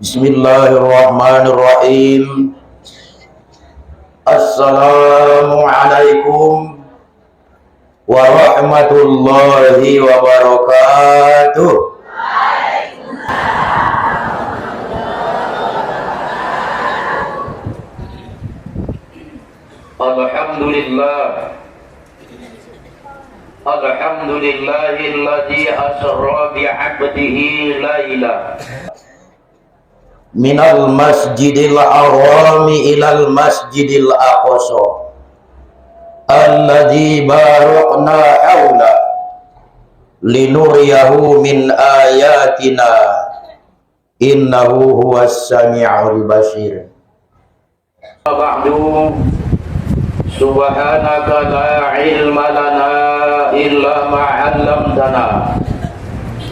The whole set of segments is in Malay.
Bismillahirrahmanirrahim. Assalamualaikum warahmatullahi wabarakatuh. Alhamdulillahilladzi asra bi'abdihi laila minal masjidil harami ilal masjidil aqsa alladzi barakna haula linuriyahu min ayatina innahu huwas sami'ul basir. Ba'du, subhanaka la ilma lana illa ma 'allamtana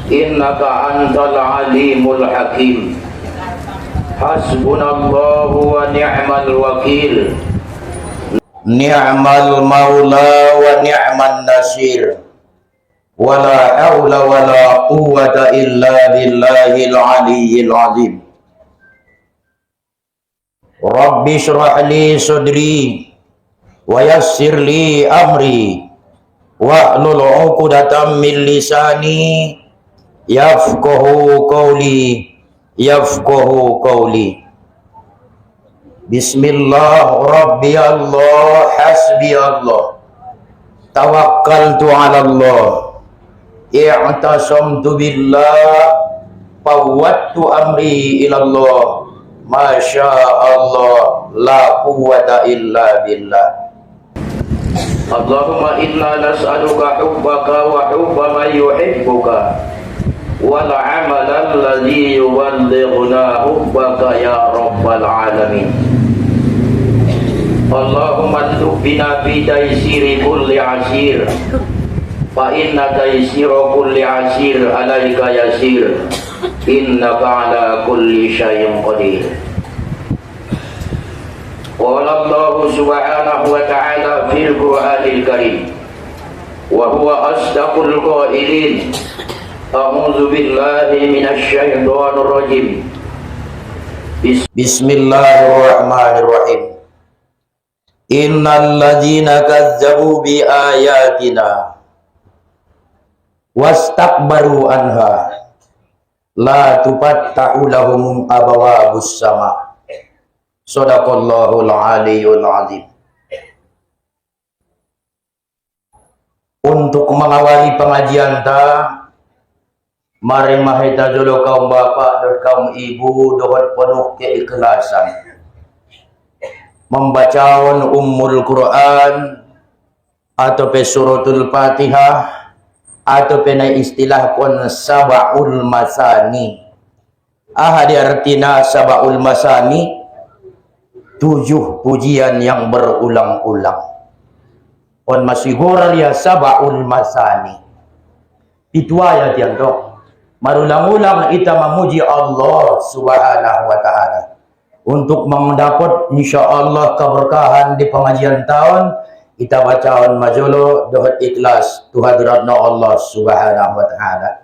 innaka antal alimul hakim. Hasbunallahu wa ni'mal wakil, ni'mal maula wa ni'man nasir, wala hawla wala quwwata illa billahil aliyyil azim. Rabbi shrah li sadri wa yassir li amri wahlul 'uqdatam min lisani yafqahu qawli. Bismillah, Rabbi Allah, hasbi Allah, tawakkaltu ala Allah, i'tasamtu billah, fawwadtu amri ila Allah, masya Allah, la quwwata illa billah. Allahumma inna nas'aluka hubbaka wa hubba man yuhibbuka wal amalan alladhi yuballighuna hubbaka ya rabbal alamin. Allahumma tubina fi taysiri kulli asir fa inna taysira kulli asir alaika yasir innaka ala kulli syai'in qadir. Qala Allah subhanahu wa ta'ala fil Qur'anil Karim wa huwa asdaqul qailin. A'udzu billahi minasy syaithanir rajim. Bismillahirrahmanirrahim. Innal ladzina kazzabu bi ayatina wastakbaru anha la tufattahu lahum abwabus sama. Shadaqallahul aliyyul azim. Untuk mengawali pengajian mari mahita dulu kaum bapak dan kaum ibu dengan penuh keikhlasan membacakan Ummul Quran atau suratul Fatihah atau pena istilah kon sab'ul masani. Ahadi artina sab'ul masani, 7 pujian yang berulang-ulang. On masih goral ya sab'ul masani. Itu ayat yang dong. Marulang-ulang kita memuji Allah subhanahu wa ta'ala untuk mendapat insyaallah keberkahan di pengajian tahun. Kita bacakan majolo dengan ikhlas tu hadiratna Allah subhanahu wa ta'ala.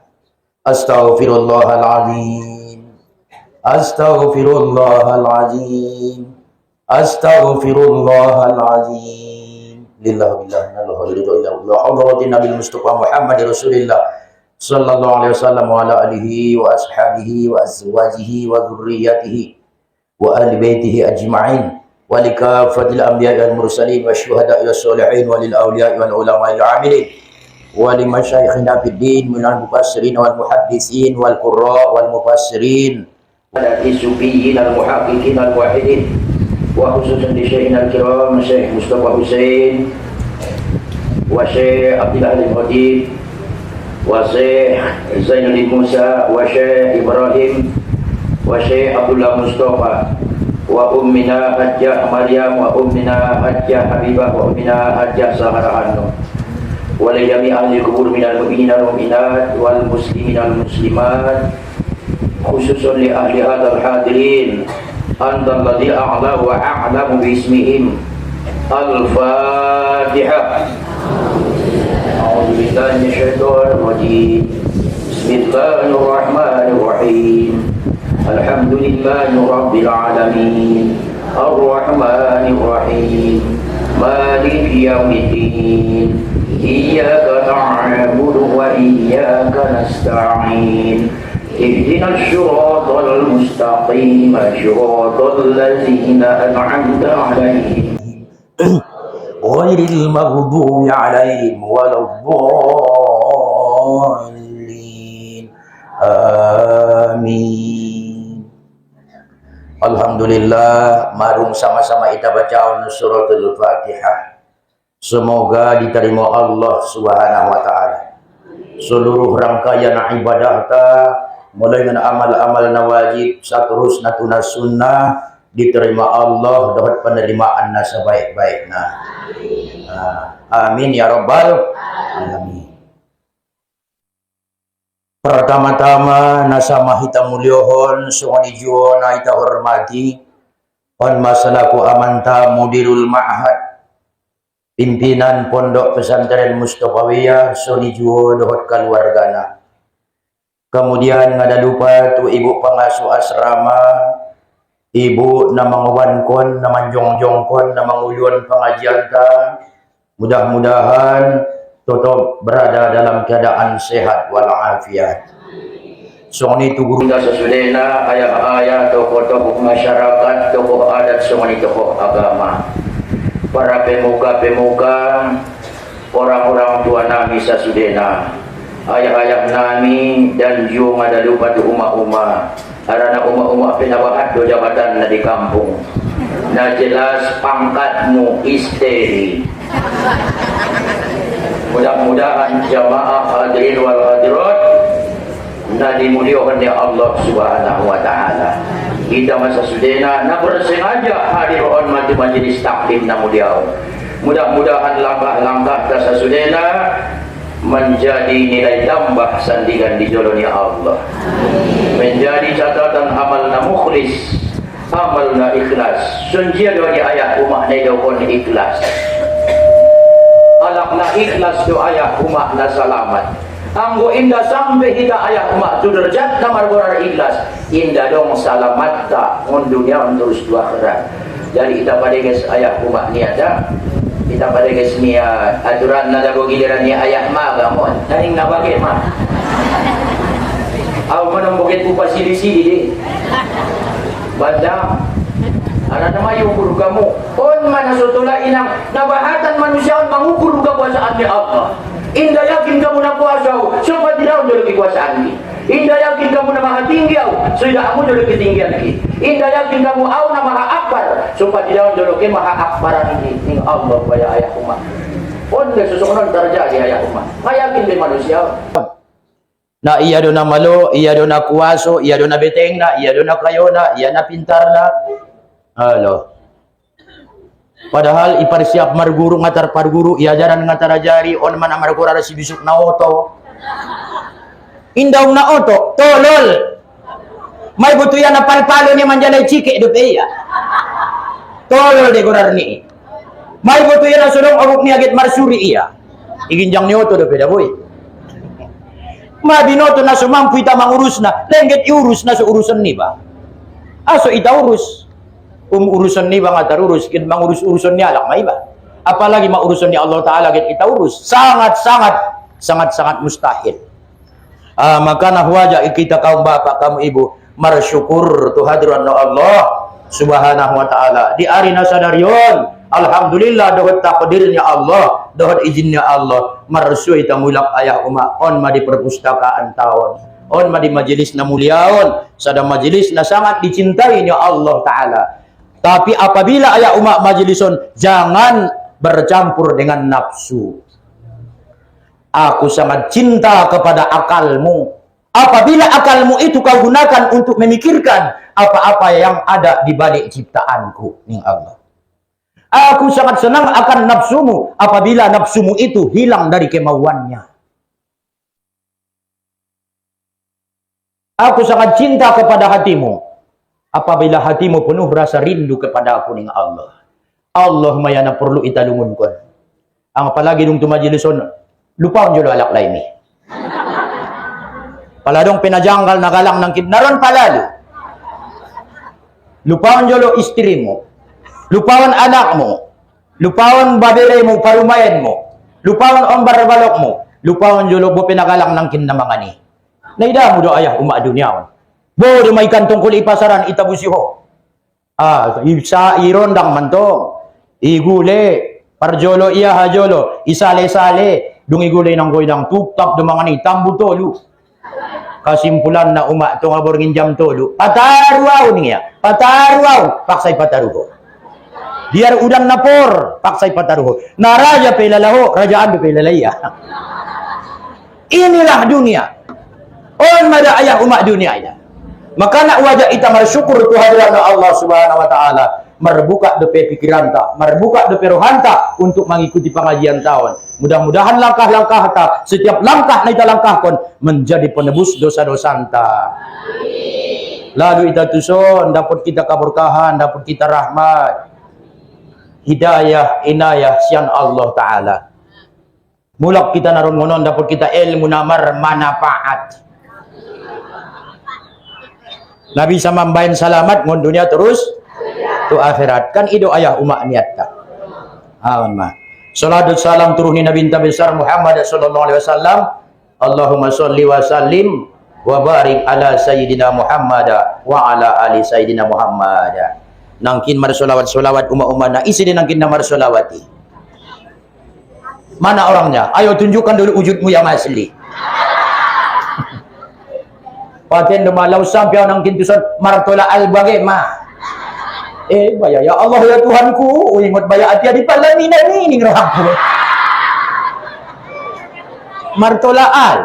Astaghfirullahaladzim, astaghfirullahaladzim, astaghfirullahaladzim. Lillahi billahi la hawla nabil Mustafa Muhammad Rasulillah sallallahu alaihi wasallam wa ala alihi wa ashabihi wa azwajihi wa dhurriyyatihi wa ahli baitihi ajma'in wa likafatil anbiya'i wal mursalin wa syuhada'i was sholihin wa lil awliya'i wal ulama'i al amilin wa li masyayikhina fid din minal mufassirin wal muhaddisin wal qurra wal mufassirin wa lati subiyyin al muhaqqiqin al wahidin wa khususan li syayikhina al kiram Syekh Mustafa Husain wa Syekh Abdullah al-Khatib wa Syekh Zainuddin Musa wa Syekh Ibrahim wa Syekh Abdullah Mustafa wa ummina Hajjah Maryam wa ummina Hajjah Habibah wa ummina Hajjah Sahara Anno wa li jami' ahli kubur minal mu'minin wal mu'minat wal muslimin wal muslimat khususan li ahli hadzal hadirin anta alladzi a'la wa a'lamu bi ismihim. Al-Fatihah. A'udzu billahi minasyaitonir rajim. Bismillahirrahmanirrahim. Alhamdulillahi Rabbil Alamin, Ar-Rahmanir Rahim, Maliki Yaumiddin, Iyyaka na'budu wa iyyaka nasta'in, Ihdinas siratal mustaqim, siratal ladzina an'amta 'alaihim ghairil maghdubi 'alaihim waladdallin. Amin. Alhamdulillah, marung sama-sama kita baca suratul Fatihah. Semoga diterima Allah Subhanahu wa taala seluruh rangkaian ibadah ta, mulai dengan amal-amal nawajib saterus natuna sunnah, diterima Allah dapat penerimaan sebaik-baiknya. Amin ya rabbal alamin. Pertama-tama nasama hita mulyohon sungani juona hita hormati on masalaku amanta mudirul ma'had, pimpinan pondok pesantren Mustofawiyah suni juho dohot keluargana. Kemudian ngada lupa tu ibu pengasuh asrama, ibu namangwankon, namanjongjongkon, namanguyun pengajian ta. Mudah-mudahan tetap berada dalam keadaan sehat walafiat. Songni tu guru sesudena ayah-ayah, tokoh-tokoh masyarakat, tokoh adat, songni tokoh agama, para pemuka-pemuka, orang-orang tua nami sesudena, ayah-ayah nami dan juga ada lupa tu umat-umat, arana umat-umat penawahat do jabatan di kampung. Nah jelas pangkatmu isteri. Mudah-mudahan jamaah hadirin wal hadirat na dimuliakan ya Allah Subhanahu wa taala. Kita masa sudena na bersengaja hadir on majelis taklim na muliakan. Mudah-mudahan langkah-langkah ta sudena menjadi nilai tambah sandingan di jalan ya Allah. Menjadi catatan amal na mukhlis, amal na ikhlas. Sunjia dari ayat umat na dokon ikhlas. Alak na ikhlas do ayah umat na salamat. Anggo indah sampai hida ayah umat tu derajat na margorar ikhlas. Indah dong salamat ta ngon dunia terus dua akhirat. Jadi kita pada guys ayah umat ni ada. Kita pada guys ni aturan na dago giliran ni ayah ma gamon. Naring na bagay ma. Aw manang bukit po pasili-sili di. Badang anak nama yukur kamu on mana sotula inang nabahatan manusia mengukur kekuasaan Allah. Indah yakin kamu nak kuasa supaya tidak menjadi kekuasaan ni. Indah yakin kamu nak maha tinggi sudah kamu jadi ketinggian lagi. Indah yakin kamu nak maha akbar supaya tidak menjadi maha akbaran ini Allah wahai ayah umat. On sesuatu terjadi ayah umat. Yakin di manusia. Na iya do na malo, iya do na kuwaso, iya do na beteng na, iya do na kayo na, iya na pintar na. Halo. Padahal iparsiap marguru ngatar parguru, iajaran ngatar ajari, on man amarguru ada si bisuk na oto. Indaw na oto, tolol. May buto yan na palpalo ni manjalay chike do peya. Tolol de gurar ni. May buto yan na sulong abuk ni agit marsuri iya. Iginjang ni oto do peda boy. Mabinoto na sumampu ita mangurus na, lengket iurus na sa urusan ni ba? Aso ita urus. Urusan ni ba nga tarurus, kin mangurus urusan ni alak may ba? Apalagi maurusan ni Allah Ta'ala kin ita urus. Sangat-sangat mustahil. Maka nahwaja kita kaum bapak, kaum ibu, marsyukur tuhadiran Allah Subhanahu wa Ta'ala. Di arina sadarion. Alhamdulillah dohot takdirnya Allah, dohot izinnya Allah. Marsui tamulak ayah umat on ma di perpustakaan tahun, on ma di majelis na muliaon, sada majelis na sangat dicintainya Allah Ta'ala. Tapi apabila ayah umat majelison, jangan bercampur dengan nafsu. Aku sangat cinta kepada akalmu. Apabila akalmu itu kau gunakan untuk memikirkan apa-apa yang ada di balik ciptaanku, ning Allah. Aku sangat senang akan nafsumu apabila nafsumu itu hilang dari kemauannya. Aku sangat cinta kepada hatimu apabila hatimu penuh rasa rindu kepada aku ning Allah. Allah mayana perlu italungun kon. Ang apalagi nung tumajilison, lupa on jolo alak lain ni. Paladong pinajanggal na galang ng kidnaron palalu. lupawan jolo istrimu, lupawan anakmu, lupawan babelemu, parumayanmu, lupawan ombar balokmu, lupawan jolo bo pinagalang ng kinamangani. Naida mo do ayah umak dunia. Bo do may kantong kuli pasaran itabusiho. Sa irondang mantong, igule, parjolo iya hajolo, isale-sale, dungigule ng goy ng tuktap dumangani, tambu tolu. Kasimpulan na umak itong aborgin jam tolu, pataruaw niya, pataruaw, paksay pataruho. Diar udang napor, paksay pataruho. Na raja pelalaho, rajaan pelalaya. Inilah dunia. On mada ayah umak dunia ini. Maka nak wajah kita bersyukur kehadiran Allah Subhanahu wa taala, merbuka depe pikiran tak, merbuka depe rohan tak untuk mengikuti pengajian tahun. Mudah-mudahan langkah-langkah tak, setiap langkah na ita langkahkan menjadi penebus dosa-dosa anta. Lalu ita tuson dapat kita keberkahan, dapat kita rahmat, hidayah, inayah sian Allah taala. Mulak kita naron ngonon dapat kita ilmu namar manfaat. Nabi sama membayan salamat ngon dunia terus tu akhirat. Kan ido ayah umak niat tak. Awan mah. Salatut salam turuni Nabi besar Muhammad sallallahu alaihi wasallam. Allahumma sholli wa sallim wa barik ala sayyidina Muhammad wa ala ali sayyidina Muhammad. Nangkin mar solawat umat-umat na isi din nangkin na mar solawati. Mana orangnya? Ayo tunjukkan dulu wujudmu yang asli. Paten dumalaw sampai nang kintusan martola al-bagay ma. Baya ya Allah ya Tuhanku, ingot baya ati di palamin na ning rahang. Martola al.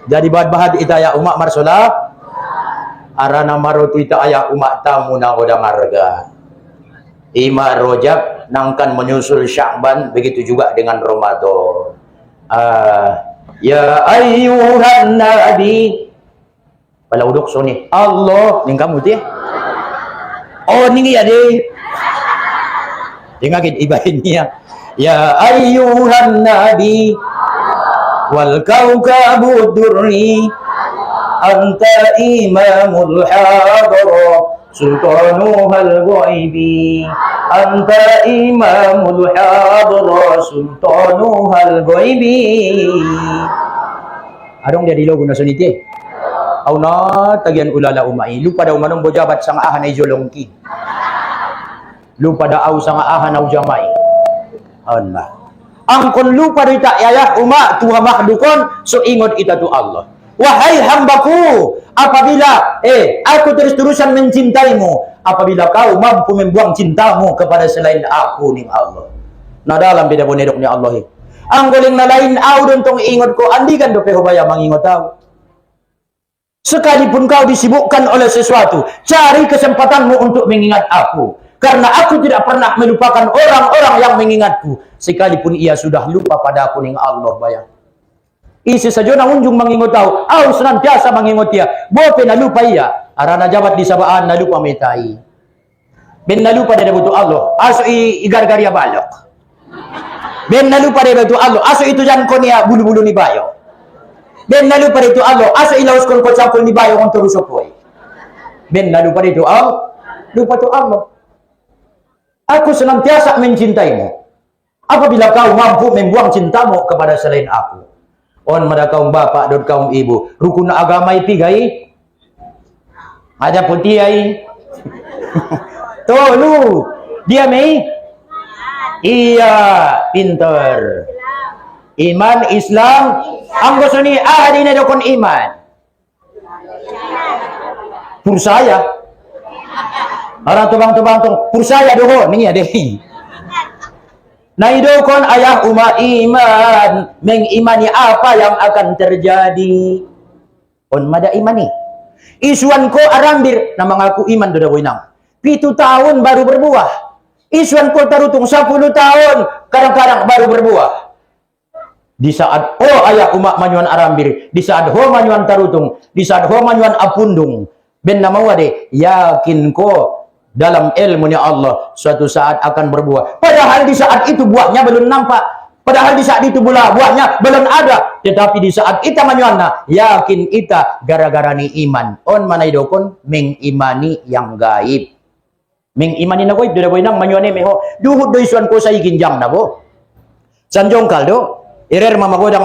Jadi bahad itaya umak marsola arana marotu ita aya umak tamu na oda marga. Ima Rojab nangkan menyusul Sya'ban, begitu juga dengan Ramadan. Ya ayyuhan nabi. Pala udok soni. Allah, ning kamu ti. Oh ning ya deh. Tingakit ibahin niya. Ya ayyuhan nabi wal kaukabu durri anta imamul hadara sultanuhal ghaibi anta imamul hadra sultanuhal ghaibi. Arong dia dilogo na suniti. Aw na tagian ulala umai. Lupa daw manong bojabat sang ahan ay jolongki. Lupa daw sang ahan au jamai. Allah. Angkon lupa dita yayah umak tuha makhdukon so ingot ita tu Allah. Wahai hambaku, apabila aku terus-terusan mencintaimu, apabila kau mampu membuang cintamu kepada selain aku ning Allah. Na dalam beda bonedok ni Allah. Ang galing na lain au dontong ingot ko andikan do pehobaya mangingot tau. Sekalipun kau disibukkan oleh sesuatu, cari kesempatanmu untuk mengingat aku. Karena aku tidak pernah melupakan orang-orang yang mengingatku, sekalipun ia sudah lupa pada aku ning Allah bayang. Isi saja na unjung mangingot tau, au senantiasa mangingot dia. Bope na lupa ia, arana jabat di sabaan na lupa metai. Ben na lupa dia butuh Allah, aso igar-garia balok. Ben na lupa dia butuh Allah, aso itu jan konia bulu-bulu ni bayo. Ben na lupa dia Allah, aso ilaus kon kocangkol ni bayo kon terusopoy. Ben na lupa dia Allah, lupa tu Allah. Aku senantiasa mencintaimu. Apabila kau mampu membuang cintamu kepada selain aku. On mada kaum bapak dan kaum ibu, rukun agama ipigai ada putiai tolu dia mei iya pinter iman Islam anggosoni adina dokon iman pursaya orang tubang pursaya doho ning ya deh. Naidokon ayah umat iman mengimani apa yang akan terjadi. On mada imani. Isuan ko arambir na mengaku iman do dawoy nang. 7 tahun baru berbuah. Isuan ko tarutung 10 tahun kadang-kadang baru berbuah. Di saat ayah umat manyuan arambir, di saat ho manyuan tarutung, di saat ho manyuan apundung. Ben namawade yakin ko dalam ilmunya Allah suatu saat akan berbuah. Padahal di saat itu buahnya belum nampak. Padahal di saat itu pula buahnya belum ada. Tetapi di saat ita manyuanna, yakin ita gara-gara ni iman. On manay dokon, mengimani yang gaib. Mengimani na gaib, doon nang manyuanay meho. Duhod do isuan ko sa iginjang na po. Sanjong kaldo, irer magodang.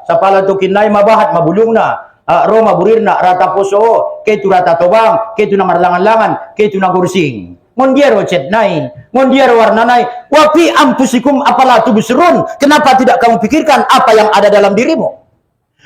Sa pala to kinay mabahat, mabulong na. Roma burir na, rata puso, ketu rata tobang, ketu na marlangan-langan, ketu na gursing. Mondiero cetnain, mondiero warnanai, wapi ampusikum apala tubusrun. Kenapa tidak kamu pikirkan apa yang ada dalam dirimu?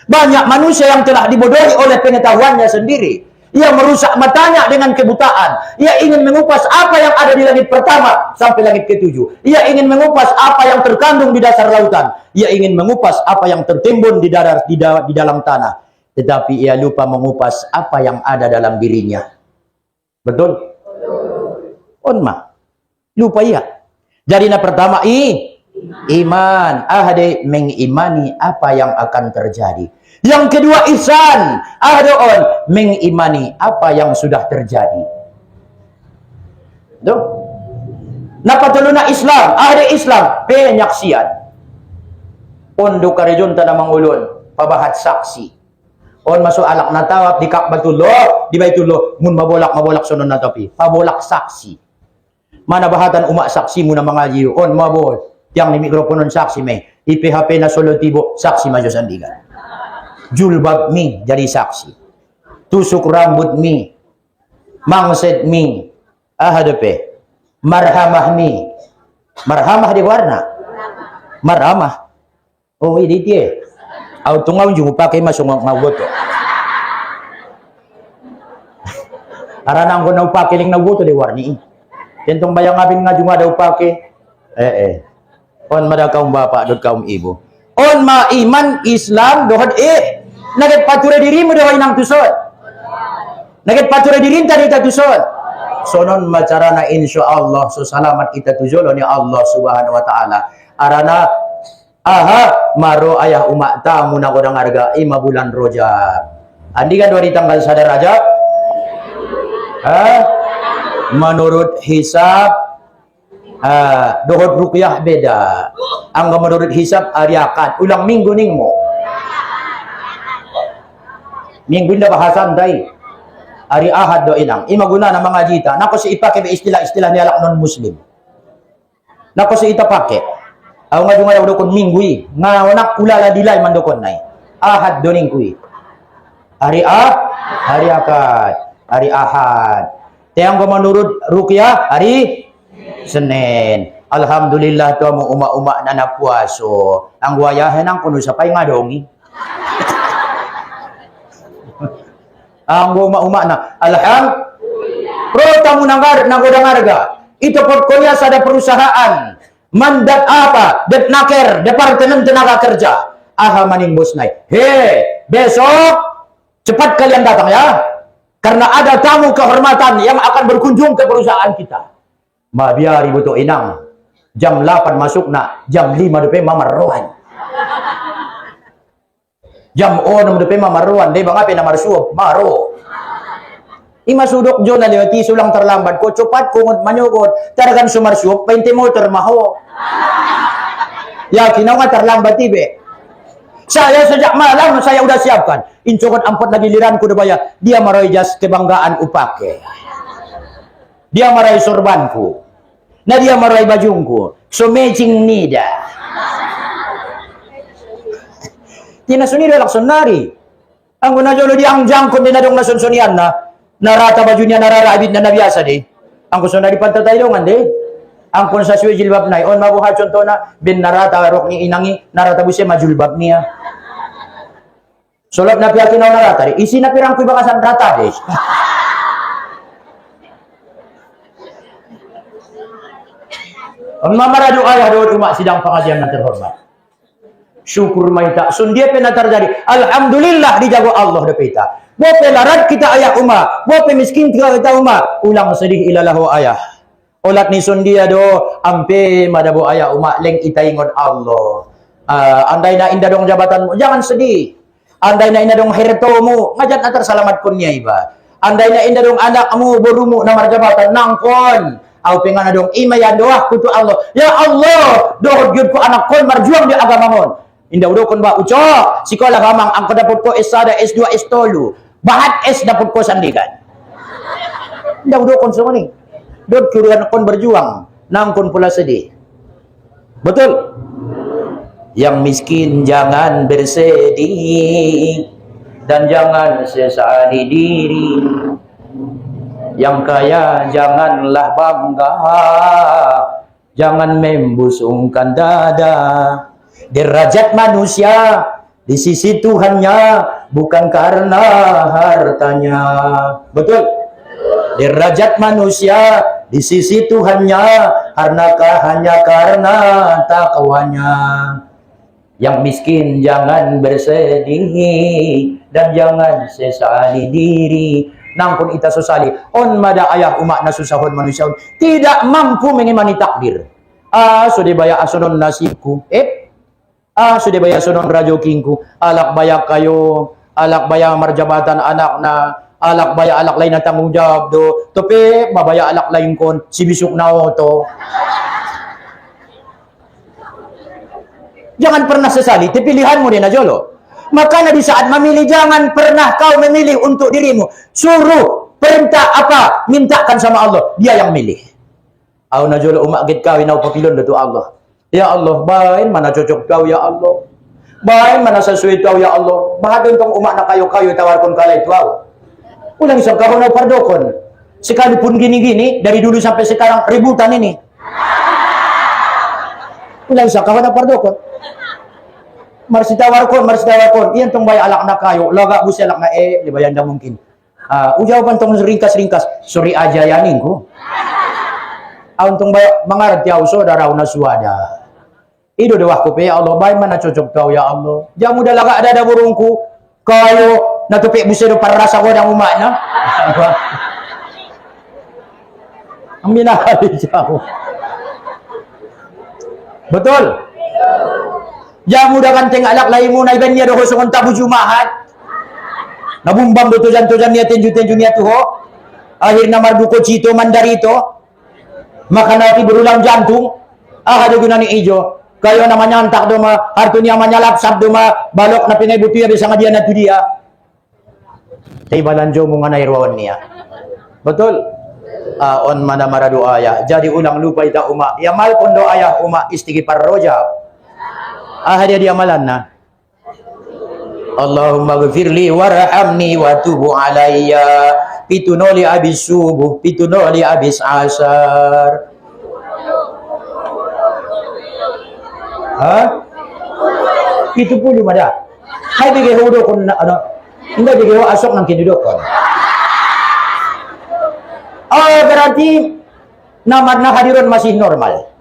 Banyak manusia yang telah dibodohi oleh pengetahuannya sendiri. Ia merusak matanya dengan kebutaan. Ia ingin mengupas apa yang ada di langit pertama sampai langit ketujuh. Ia ingin mengupas apa yang terkandung di dasar lautan. Ia ingin mengupas apa yang tertimbun di dalam tanah. Tetapi ia lupa mengupas apa yang ada dalam dirinya. Betul? Onma lupa ya. Jadi na pertama iman, ahade mengimani apa yang akan terjadi. Yang kedua ihsan, ahade mengimani apa yang sudah terjadi. Tuh. Napatuluna Islam, ahade Islam penyaksian. Ondo karejon tanah mangulun, pabahat saksi. On masuk alak natawap di Ka'batullah, di Baitullah, mun mabolak sonon natapi, pabolak saksi. Mana bahatan umak saksi muna mga jiyo. On mabol. Yang ni mikroponon saksi me. IPHP na solotibo saksi majo sandigan. Julbab mi jadi saksi. Tusuk rambut mi. Mangset mi. Ahadepe. Marhamah mi. Marhamah di warna. Marhamah. Oh ini dia. Autungaw yung pakai masuk ngagoto. Aranang ko na upake ling nagoto di warni. Tentong bayang abin nga junga daw pake. On mada kaum bapak dot kaum ibu. On ma iman Islam dohad Naget pature dirimu dohoy nang tusod. Naget pature dirin tadi ita tusod. Sonon macarana insyaallah so salamat ita tujolo ni Allah Subhanahu wa taala. Arana maro ayah umak tamu na kodang harga 5 bulan Rajab. Andi kan dari tanggal sadar Rajab? Menurut hisab dohod ruqyah beda. Angga menurut hisab hari akad ulang minggu ningmo. Minggu indah bahasan dai. Hari ahad do ilang. Imaguna na mga jita. Nako si ipake be istilah-istilah ni alak non muslim. Nako si ita pake. Aw nga dunga daw kon minggu nga wanak ulala dilay man do kon nay. Ahad do ningku. Hari akad, hari ahad. Yang menurut ruqyah hari Senin. Alhamdulillah tu mo uma-uma na napuaso. Ang wayahan ang kuno sa pay nga dongi. Ang uma-uma na alhamdulillah. Prota mo nang harga. Ito portfolio sa perusahaan. Mandat apa? Det naker, Departemen Tenaga Kerja. Aha maning bos nay. Besok cepat kalian datang ya. Karena ada tamu kehormatan yang akan berkunjung ke perusahaan kita. Mabiari buto inang. Jam 8 masuk na. Jam 5 depe mamaruan. Jam 6 depe mamaruan. Di ba nga pinamarusuop? Maro. Imasudok dyan na liwati sulang terlambat ko. Cepat kungod manyugod. Taragan sumarsuop. 20 motor maho. Yakin ako nga terlambat ibe. Saya sejak malam saya udah siapkan. Incokot ampot na giliran ko debaya. Dia maray jas kebanggaan upake. Dia maray sorbanku. Na dia maray bajungku. So matching nida. Tinasuniro lakson nari. Ang gunajolo di ang jangkon din na dong nasunsunian na. Narata bajunya nararabit na nabiyasa di. Ang kuso na di pantatayongan di. Ang kun sa suwi jilbab na on mabuhat contoh na bin narata rok ni inangi narata busya majulbab niya. Solat na piyakin na narata di isi na pirang kuy bakasan rata di. Ang mamarado ayah doon umat sidang pengajian yang terhormat. Syukur maita sundia pena terjadi. Alhamdulillah dijago Allah depita. Bope larat kita ayah umat, bope miskin kita umat. Ulang sedih ilalahu ayah. Olat ni sundia do ampe madabo ayah umak leng itaingon Allah. Andai na indah dong jabatanmu, jangan sedih. Andai na indah dong hertomu, ngajat na tersalamat pun iba. Andai na indah dong anakmu borumu namar jabatan nangkon. au pengen dong imaya doa kutu Allah. Ya Allah, doa gyud ko anak kon marjuang di agama mon. Indah udah kon ba uco, sekolah gamang ang kadapot ko S1, S2, S3. Bahat S dapat ko sandikan. Indah udah kon semua nih. Dot kuruan kon berjuang, nang kon pula sedih. Betul? Yang miskin jangan bersedih dan jangan sesali diri. Yang kaya janganlah bangga, jangan membusungkan dada. Derajat manusia di sisi Tuhannya bukan karena hartanya. Betul? Derajat manusia di sisi Tuhannya hanya karena takwanya. Yang miskin jangan bersedih dan jangan sesali diri. Nampun ita sesali on mada ayah umat nasusahon manusia tidak mampu mengimani takdir. Sudah baya asonon nasibku. Sudah baya asonon rajokingku. Alak baya kayo, alak baya marjabatan anak na, alak baya alak lain na tanggung jawab do. Tapi babaya alak lain kon si bisuk na to. Jangan pernah sesali, itu pilihanmu din Jolo. Makanya di saat memilih, jangan pernah kau memilih untuk dirimu. Suruh, perintah apa, mintakan sama Allah. Dia yang milih. Au Najolo umak git kawin au papilon datu Allah. Ya Allah, bain mana cocok kau ya Allah. Bain mana sesuai kau ya Allah. Bahadun tong umak na kayo-kayo tawarkon kalay tuaw. Ulang isang kahon na pardokon. Sekalipun gini-gini, dari dulu sampai sekarang ributan ini. Ulang isang kahon na pardokon. Marsitawarkon. Iyan tong bay alak na kayo. Laga busi alak na libayan na mungkin. Ujaw pan tong ringkas-ringkas. Sorry aja yanin ko. Aun tong bay mangarad tiyaw so daraw na suwada. Ido dewah ko pe ya Allah. Bay man na cocok kau ya Allah. Jamu dalaga ada burungku. Kayo natupik busi do para rasa ko ng umak na. Ang minahali siya. Betul? Jamu dakan teng alak lain mo na iban niya doho sukon tabu jumahat. Nabumbang do tujan niya tenju niya tuho. Akhir na marduko cito mandarito. Makanati berulang jantung. Hado guna ni ijo. Kayo na manyantak do ma harto niya manyalapsap do ma balok na pinay butuya bisa nga dia na tu dia. Tay balanjo mo nga nairwawan niya. Betul? On mana maradu ayah. Jadi ulang lupa ita uma. Ya mal kondo ayah uma istighfar rojab. Dia amalan na. Allahumma gfirli warhamni wa tubu alayya. Pitunoli abis subuh, pitunoli abis asar. 70 mada. Hai bigay hudo kon ano. Hindi bigay ho asok ng kinudok kon. Berarti namad na hadiron masih normal.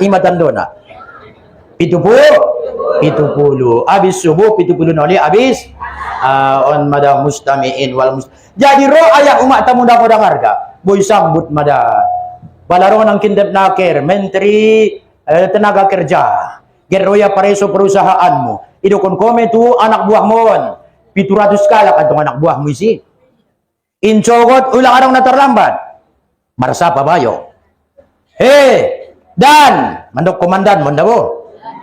Imatan do na. 70 abis subuh 70 noli abis on mada mustamiin wal jadi ro ayah umat tamu da kodang harga boy sambut mada balaro ng kindep naker menteri tenaga kerja geroya pareso perusahaanmu idokon kome tu anak buah mon 700 kalak atong anak buah mo isi incogot ulang arang na terlambat marasa pa bayo dan mandok komandan mondabo.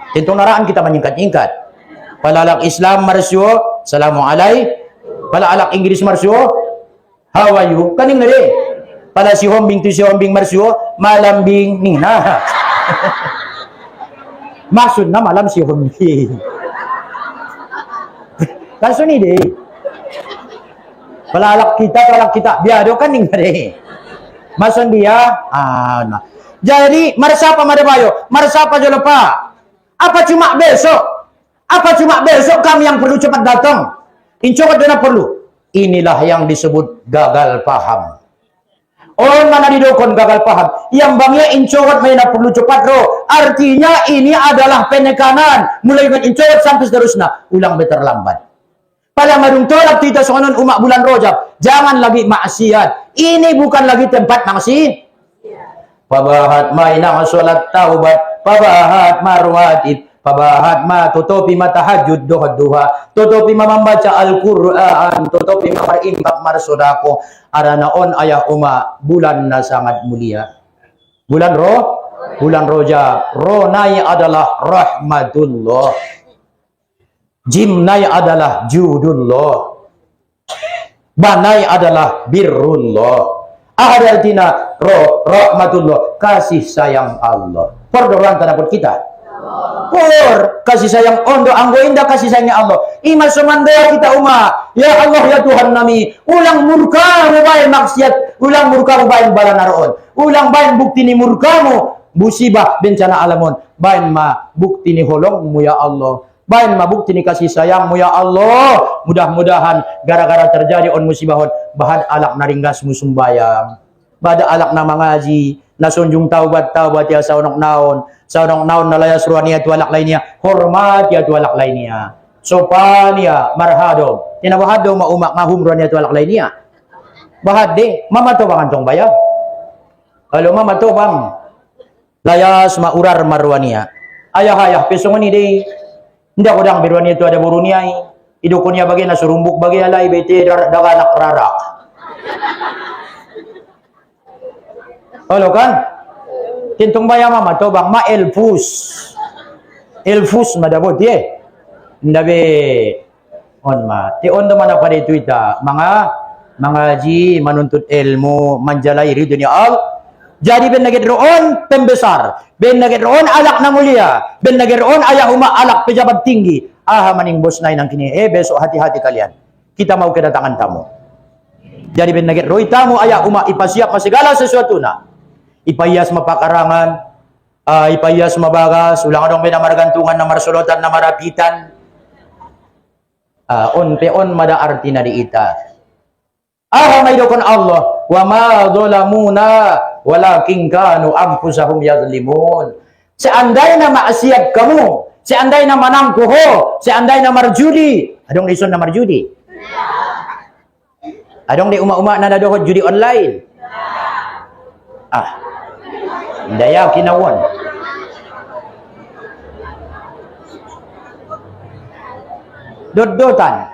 Tentong naraan kita menyingkat-nyingkat. Palalak Islam marsyo, Assalamualaikum. Palalak Inggris marsyo, how are you? Kaning nari. Pala si hombing tu si hombing marsyo, malambing nina. Maksud na malam si hombing. Kaso ni de. Palalak kita. Biado kaning nari. Maksud dia, nah. Jadi, marasa pa madabayo, marasa pa jolo pa. Apa cuma besok kami yang perlu cepat datang? Incokot na perlu. Inilah yang disebut gagal paham. Orang mana didokon gagal paham. Yang bangnya incokot may na perlu cepat ro. Artinya ini adalah penekanan. Mulai dengan incokot sampai seterusnya. Ulang terlambat. Pada madung tolak kita soalan umat bulan Rajab. Jangan lagi maksiat. Ini bukan lagi tempat maksiat. Pabahat mainang sholat taubat, pabahat marwatib, Pabahat ma tutupi matahajud duha, tutupi membaca Al-Qur'an, tutupi maimbak marsodako. Aranaon ayah uma bulan na sangat mulia. Bulan Rojab. Ronai adalah rahmatullah. Jimnai adalah judullah. Banai adalah birrullah. Ahadatina rahmatullah, kasih sayang Allah. Perdoran tanapun kita. Por kasih sayang ondo anggo indah kasih sayangnya Allah. Ima sumandaya kita umat. Ya Allah ya Tuhan nami. Ulang murkamu bain maksiat. Ulang murkamu bain balanaron. Ulang bain bukti ni murkamu. Musibah bencana alamun. Bain ma bukti ni holongmu ya Allah. Bain ma bukti ni kasih sayangmu ya Allah. Mudah-mudahan gara-gara terjadi on musibahon. Bahan alak naringgasmu sumbayang. Bada alak na mengaji. Nasunjung taubat ya saunok naon nalayas ruaniya tualak lainnya hormat ya tualak lainnya sopania marhado tinabahado maumak ngahum ruaniya tualak lainnya bahade mama to bang antong bayang kalau mama to bang layas maurar marwania ayah pesongon ide ndak kodang birwania itu ada buruniai idukunya bagi nasurumbuk bagi alai bete daganak rarak. Halo kan? Tintong bayang mama to bang ma elfus madabot ye. Ndabe on ma. Ti on man apa di Twitter mangaji manuntut ilmu manjalai ridho ni Allah. Jadi ben nagid roon pembesar, ben nagid roon alak na mulia, ben nagid roon ayah uma alak pejabat tinggi. Aha maning bos nai nang kini besok hati-hati kalian. Kita mau kedatangan tamu. Jadi ben nagid roy tamu ayah uma ipasiap segala sesuatu na. Ipayas mapakarangan, ipayas mabagas, ulang adong binamargantungan na marsulutan na marapitan. On mada arti na diita. May dokon Allah, wa ma dhalamuna walakin kanu anfusahum yadhlimun. Seandai na maasiat kamu, seandai na manangkuho, seandai na marjudi, adong ison na marjudi. Adong di uma-uma na nadohod judi online. Daya kinawon. Dot-dotan.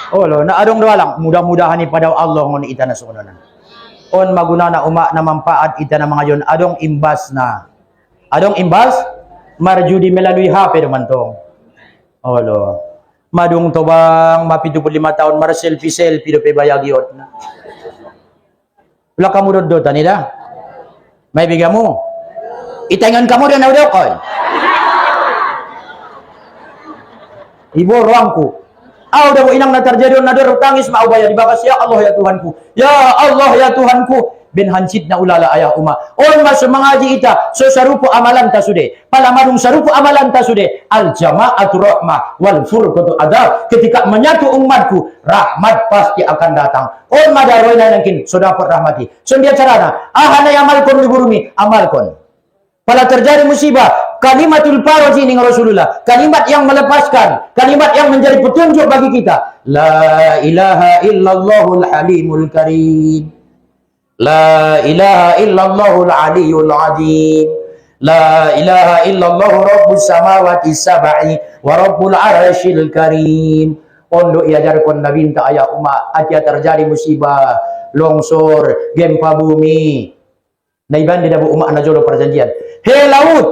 Lo na adong doalang mudah-mudahan pada Allah ngon ita na sukunan. On magunana uma na manfaat ita na mga yon adong imbas na. Adong imbas marjudi melalui HP domantong. Lo madung tobang ma75 tahun mar selfie do pe bayagiot na. Wala kamu dot-dotan ida. May bigyan mo. Itengan kamu dan naudokon. Ibu ruangku. Daw inang na terjadi na dor tangis maubaya di bakas ya Allah ya Tuhanku. Ya Allah ya Tuhanku. Ben hancit na ulala ayah uma. On mas mengaji ita so sarupo amalan tasude. Palamadung sarupo amalan tasude. Al jama'atu rahmah wal furqatu adab. Ketika menyatu umatku, rahmat pasti akan datang. On madaroy na nangkin so dapat rahmati. So dia carana. Ahana amalkon di burumi amalkon. Pada terjadi musibah, kalimatul faraji ning Rasulullah, kalimat yang melepaskan, kalimat yang menjadi petunjuk bagi kita. La ilaha illallahul halimul karim. La ilaha illallahul aliyul azim. La ilaha illallah rabbus samawati sab'i wa rabbul arsyil karim. Ondo iajarkan Nabi ta ayah umat atia terjadi musibah, longsor, gempa bumi. Naiban di dabu umat na jolo perjanjian. He laut,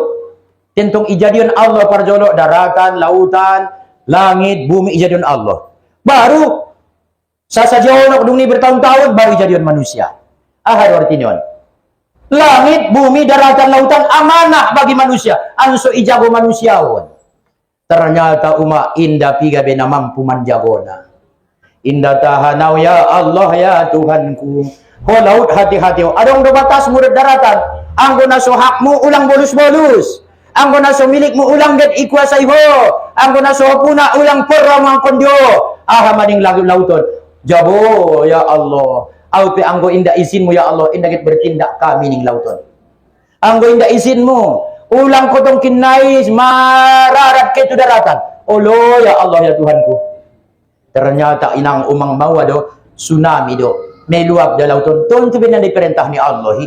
tentong ijadion Allah parjolo daratan, lautan, langit, bumi ijadion Allah. Baru sasajaw dung ni bertahun-tahun baru ijadion manusia. Ahad artinyon. Langit, bumi, daratan, lautan amanah bagi manusia. Anso ijago manusiawan. Ternyata umat indah piga bena mampu manjagona. Indah tahanaw ya Allah ya Tuhanku. Ho laut hati-hati. Adong do batas murid daratan. Anggo naso hakmu ulang bolus-bolus. Anggo naso milikmu ulang get ikuasai ho. Anggo naso puna ulang peramang kondio. Maning lagu lauton. Jabo ya Allah. Aupe anggo indah izinmu ya Allah. Indah get bertindak kami ning lauton. Anggo indah izinmu. Ulang kotong kinais mararat ke tu daratan. Olo ya Allah ya Tuhanku. Ternyata inang umang mawa do tsunami do. Meluap da lauton. Tuntu binan diperintah ni Allah.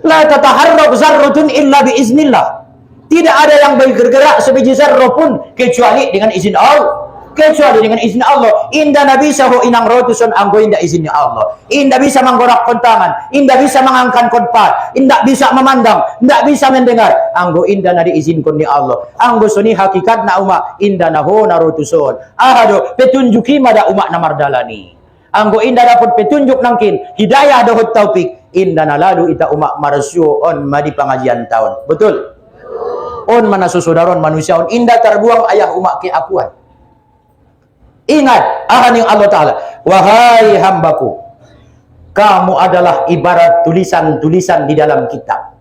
La tataharrak zarratun illa biiznillah. Tidak ada yang bergerak sebiji zarrah pun kecuali dengan izin Allah. Kecuali dengan izin Allah. Indah nabi sahu inang rotuson anggo indah izinnya Allah. Indah bisa menggorak kontangan, indah bisa mengangkat konpat, indah bisa memandang, indah bisa mendengar. Anggo indah nadi izin kon ni Allah. Anggo suni hakikat na umak indah naho narotuson. Ahado petunjuki mada umak namardalani. Anggo indah dapat petunjuk nangkin hidayah dahut taufik. Indah nalalu ita umak marasyo on madi pengajian tahun. Betul? On mana susudaron manusia on indah terbuang ayah umak ke akuan. Ingat, ahaning Allah Ta'ala, wahai hambaku, kamu adalah ibarat tulisan-tulisan di dalam kitab.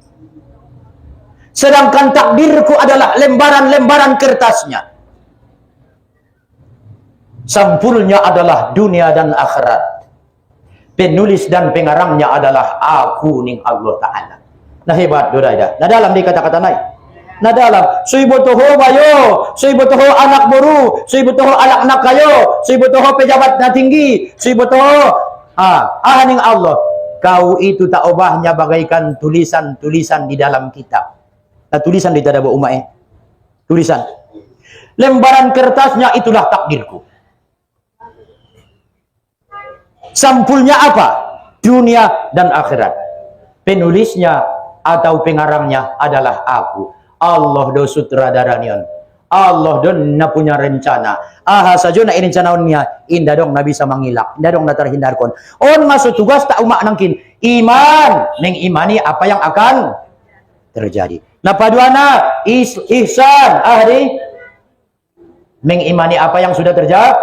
Sedangkan takdirku adalah lembaran-lembaran kertasnya. Sampulnya adalah dunia dan akhirat. Penulis dan pengarangnya adalah aku ning Allah Ta'ala. Nah hebat, doda. Nah dalam di kata-kata naik. Nah dalam suibutuho bayo, suibutuho anak boru, suibutuho anak kayo, suibutuho pejabat na tinggi, suibutuho ahaning Allah. Kau itu tak ubahnya bagaikan tulisan-tulisan di dalam kitab. Nah tulisan di tadabo umae. Tulisan. Lembaran kertasnya itulah takdirku. Sampulnya apa? Dunia dan akhirat. Penulisnya atau pengarangnya adalah aku. Allah do sutradaranion. Allah do na punya rencana. Aha saja na rencanaonnya indah dong na bisa mangilak. Indah dong na terhindarkon. On masuk tugas tak umak nangkin. Iman. Neng imani apa yang akan terjadi. Nah paduana ihsan. Ahdi. Neng imani apa yang sudah terjadi.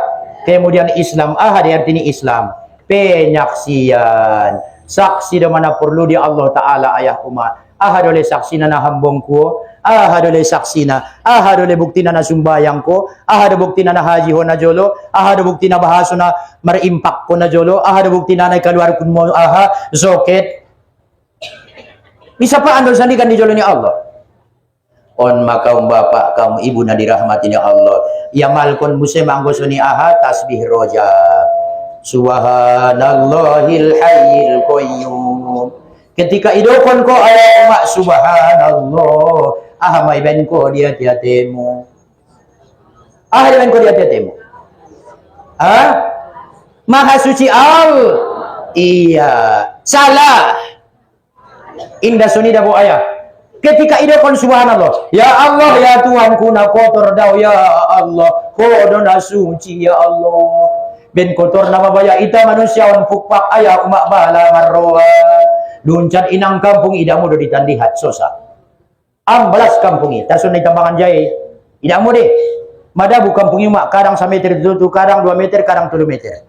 Kemudian Islam. Ahdi artinya Islam. Penyaksian. Saksi do mana perlu di Allah Ta'ala ayah umat. Ahadole saksi na nahambong ko, ahadole saksi na, ahadole bukti na nasumbayang ko, ahado bukti na nahaji ho na jolo, ahado bukti na bahaso na marimpak ko na jolo, ahado bukti na nakaluar kun mo zoket. Bisa pa andol sandikan di jolo ni Allah. On makaum bapak kaum ibu na dirahmati ni Allah. Yamal kon musem anggoso ni tasbih roja. Subhanallahil hayyil qayyum. Ketika idokon ko ayat umat subhanallah, may ben ko dia tiatemu. Ben ko dia tiatemu. Maha suci Allah. Iya, salah. Indah suni dabo ayah. Ketika idokon subhanallah, ya Allah ya Tuhanku na kotor daw ya Allah, kodo na suci ya Allah. Ben kotor na mabaya ita manusia on pukpak ayah umak bala marroa. Luncat inang kampung idamu do ditandihat sosa. Ambalas kampungi tasun na tambangan jay. Idamu deh. Madabu kampungi mak kadang 1 meter tutu, kadang 2 meter, kadang 3 meter.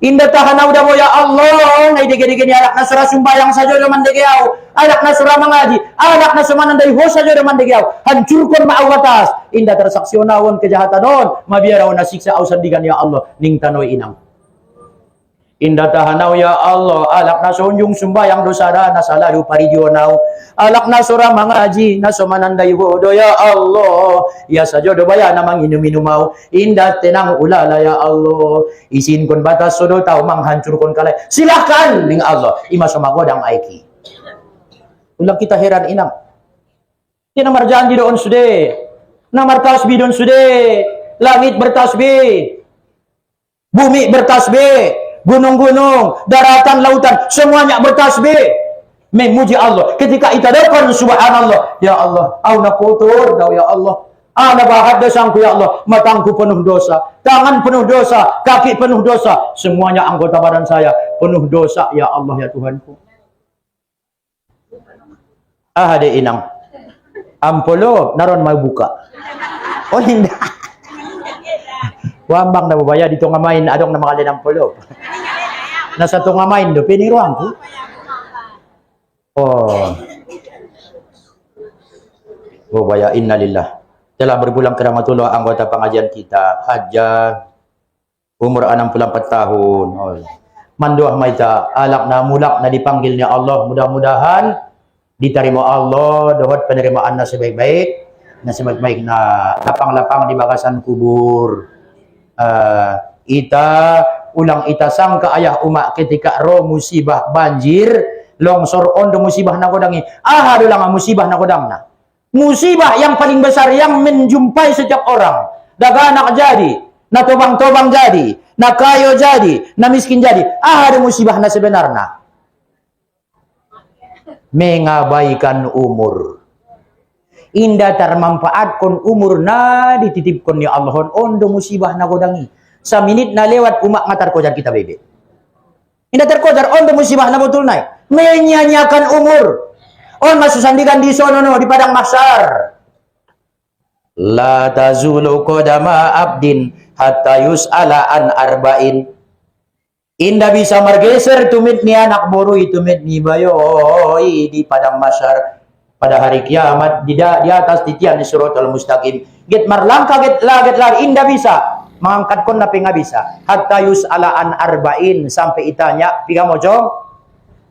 Indah tahanaw da mo ya Allah, na idege-dege ni anak na surah sumbayang sajo do mandegeaw. Anak na surah mangaji, anak na sumananday ho sajo do mandegeaw. Hancurkon maawatas. Indah tersaksiyonawon kejahatan on, mabiaraw na siksa aw sandigan ya Allah ning tanoy inang. Indah tahanaw ya Allah, alak na sunjung sumbayang dosara na salalu paridyonaw. Alak na surah mangaji na sumananday hodo ya Allah. Ya sajo do baya namang inuminumaw. Indah tenang ulala ya Allah. Isin kon batas sodo tau manghancur kon kalay. Silakan ning Allah. Ima sumagodang aiki. Ulang kita heran inang. Tina marjanji doon sude. Namar tasbih doon sude. Langit bertasbih. Bumi bertasbih. Gunung-gunung, daratan, lautan, semuanya bertasbih. Memuji Allah. Ketika itadakan subhanallah, ya Allah, au na kotor daw ya Allah. Ana bahat dosaku ya Allah, matangku penuh dosa, tangan penuh dosa, kaki penuh dosa, semuanya anggota badan saya penuh dosa ya Allah ya Tuhanku. Ade inang. Ampolo naron mau buka. Oh indah. Wambang na babaya dito nga main adong na makalin ang pulo. Nasa to nga main do piniruan ko. Oh. Babaya innalillah. Telah berpulang ke rahmatullah anggota pengajian kita Haja umur 64 tahun. Oh. Manduah maita alak na mulak na dipanggil ni Allah, mudah-mudahan diterima Allah dohot penerimaan na sebaik-baik na sebaik-baik na lapang-lapang di bagasan kubur. Ita ulang ita sangka ayah umak ketika ro musibah banjir longsor ondo musibah na kodangi aha do lang musibah na kodang na Musibah yang paling besar yang menjumpai setiap orang. Daganak jadi, na tobang-tobang jadi, na kayo jadi, na miskin jadi. Ada musibah na sebenarnya. Mengabaikan umur. Indah termanfaatkan umur na dititipkan ni Allah. Ondo musibah na godangi. Sa minit na lewat umak ngatar kojar kita bebe. Indah terkojar ondo musibah na betul naik. Menyanyiakan umur. On masusandikan di sono no, di padang mahsyar. La tazulu qadama abdin hatta yus'ala an arba'in. Indah bisa bergeser tumit ni anak borui tumit ni bayoy di padang mahsyar pada hari kiamat di atas titian di suratul mustaqim. Get marlangka get la indah bisa mengangkat kon napi nga bisa hatta yus'ala an arba'in sampai itanya piga mojong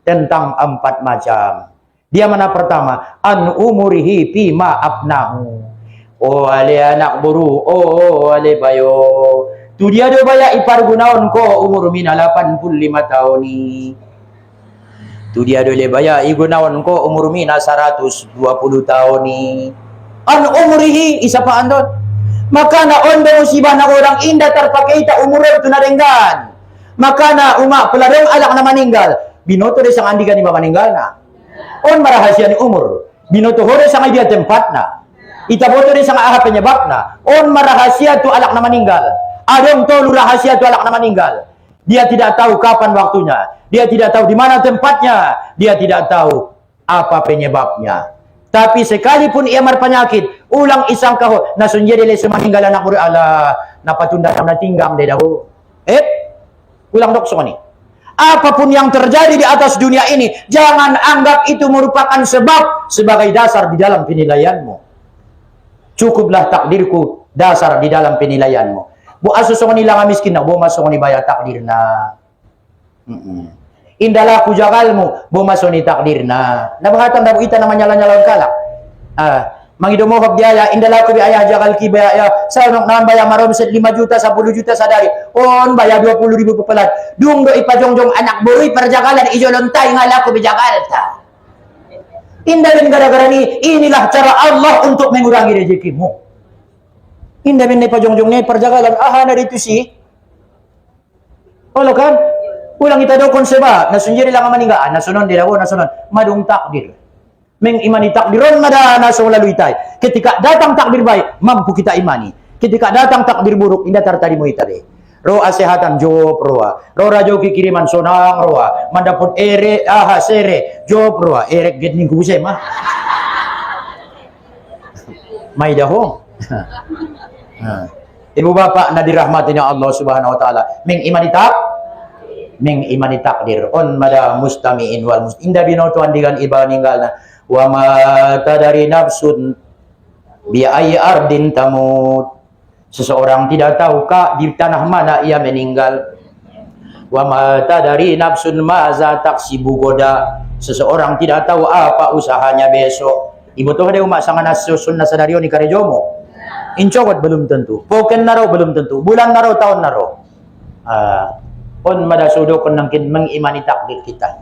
tentang 4 macam. Dia mana pertama? An umurihi fima abnahu. Oh ale anak buru, oh ale bayo. Tu dia do baya ipar gunaon ko umur mina 85 tahun ni. Tu dia do le baya igunaon ko umur mina 120 tahun ni. An umurihi isa pa andot. Maka na ondo musibah na orang indah terpakai ta umur itu narenggan. Maka na umak peladong alak na meninggal. Binoto de sang andikan ni meninggal na. On marahasia ni umur. Binoto hore sang dia tempatna. Itaboto de sang aha penyebabna. On marahasia tu alak na meninggal. Adong tolu rahasia tu alak na meninggal. Dia tidak tahu kapan waktunya. Dia tidak tahu di mana tempatnya. Dia tidak tahu apa penyebabnya. Tapi sekalipun ia berpenyakit, ulang isang kaho, nasunjadi le semaninggal anak murid Allah, napatunda na tinggam de daw. Ulang dok sokoni. Apapun yang terjadi di atas dunia ini, jangan anggap itu merupakan sebab sebagai dasar di dalam penilaianmu. Cukuplah takdirku dasar di dalam penilaianmu. Bu asusong nila nga miskin na, bu masong ni baya takdir na. Indalah ku jagalmu, bu masong ni takdir na. Nabangatan na bu ita naman nyala-nyalaon kalak. Mangidomohog diaya, indalah ku biaya jagal ki baya, sa unong naman baya marom set 5 juta, 10 juta sadari. On baya 20.000 pepelat. Dung do ipajongjong anak buri perjagalan ijo lontay ngala ku bijagal ta. Indah bin gara-gara inilah cara Allah untuk mengurangi rezekimu. Indah bin ipajongjong perjagalan na dito si. Olo kan? Ulang kita do konseba, nasunjiri lang maninggaan, nasunon dirawo, nasunon madung takdir. Mengimani takdiron mada nasong lalu itay. Ketika datang takdir baik, mampu kita imani. Ketika datang takdir buruk, indah tartadi mo itabe. Roa sehatan job roa. Rora joki kiriman sonang roa. Mandapot ere sere job roa. Erek get ning kusay mah. May dahong. Ibu bapak na dirahmati ni Allah Subhanahu wa taala. Mengimani takdir on mada mustamiin wal indah binoto andigan iba ninggal na. Wa ma tadari nafsun bi ayyi ardin tamut. Seseorang tidak tahu di tanah mana ia meninggal. Wa ma tadari nafsun maza taksibu goda. Seseorang tidak tahu apa usahanya besok. Ibu tuh ada umat sangat nasusun nasadario ni karejomo. Incokot belum tentu. Poken naro belum tentu. Bulan naro tahun naro. On madasudo kon nangkin mengimani takdir kita.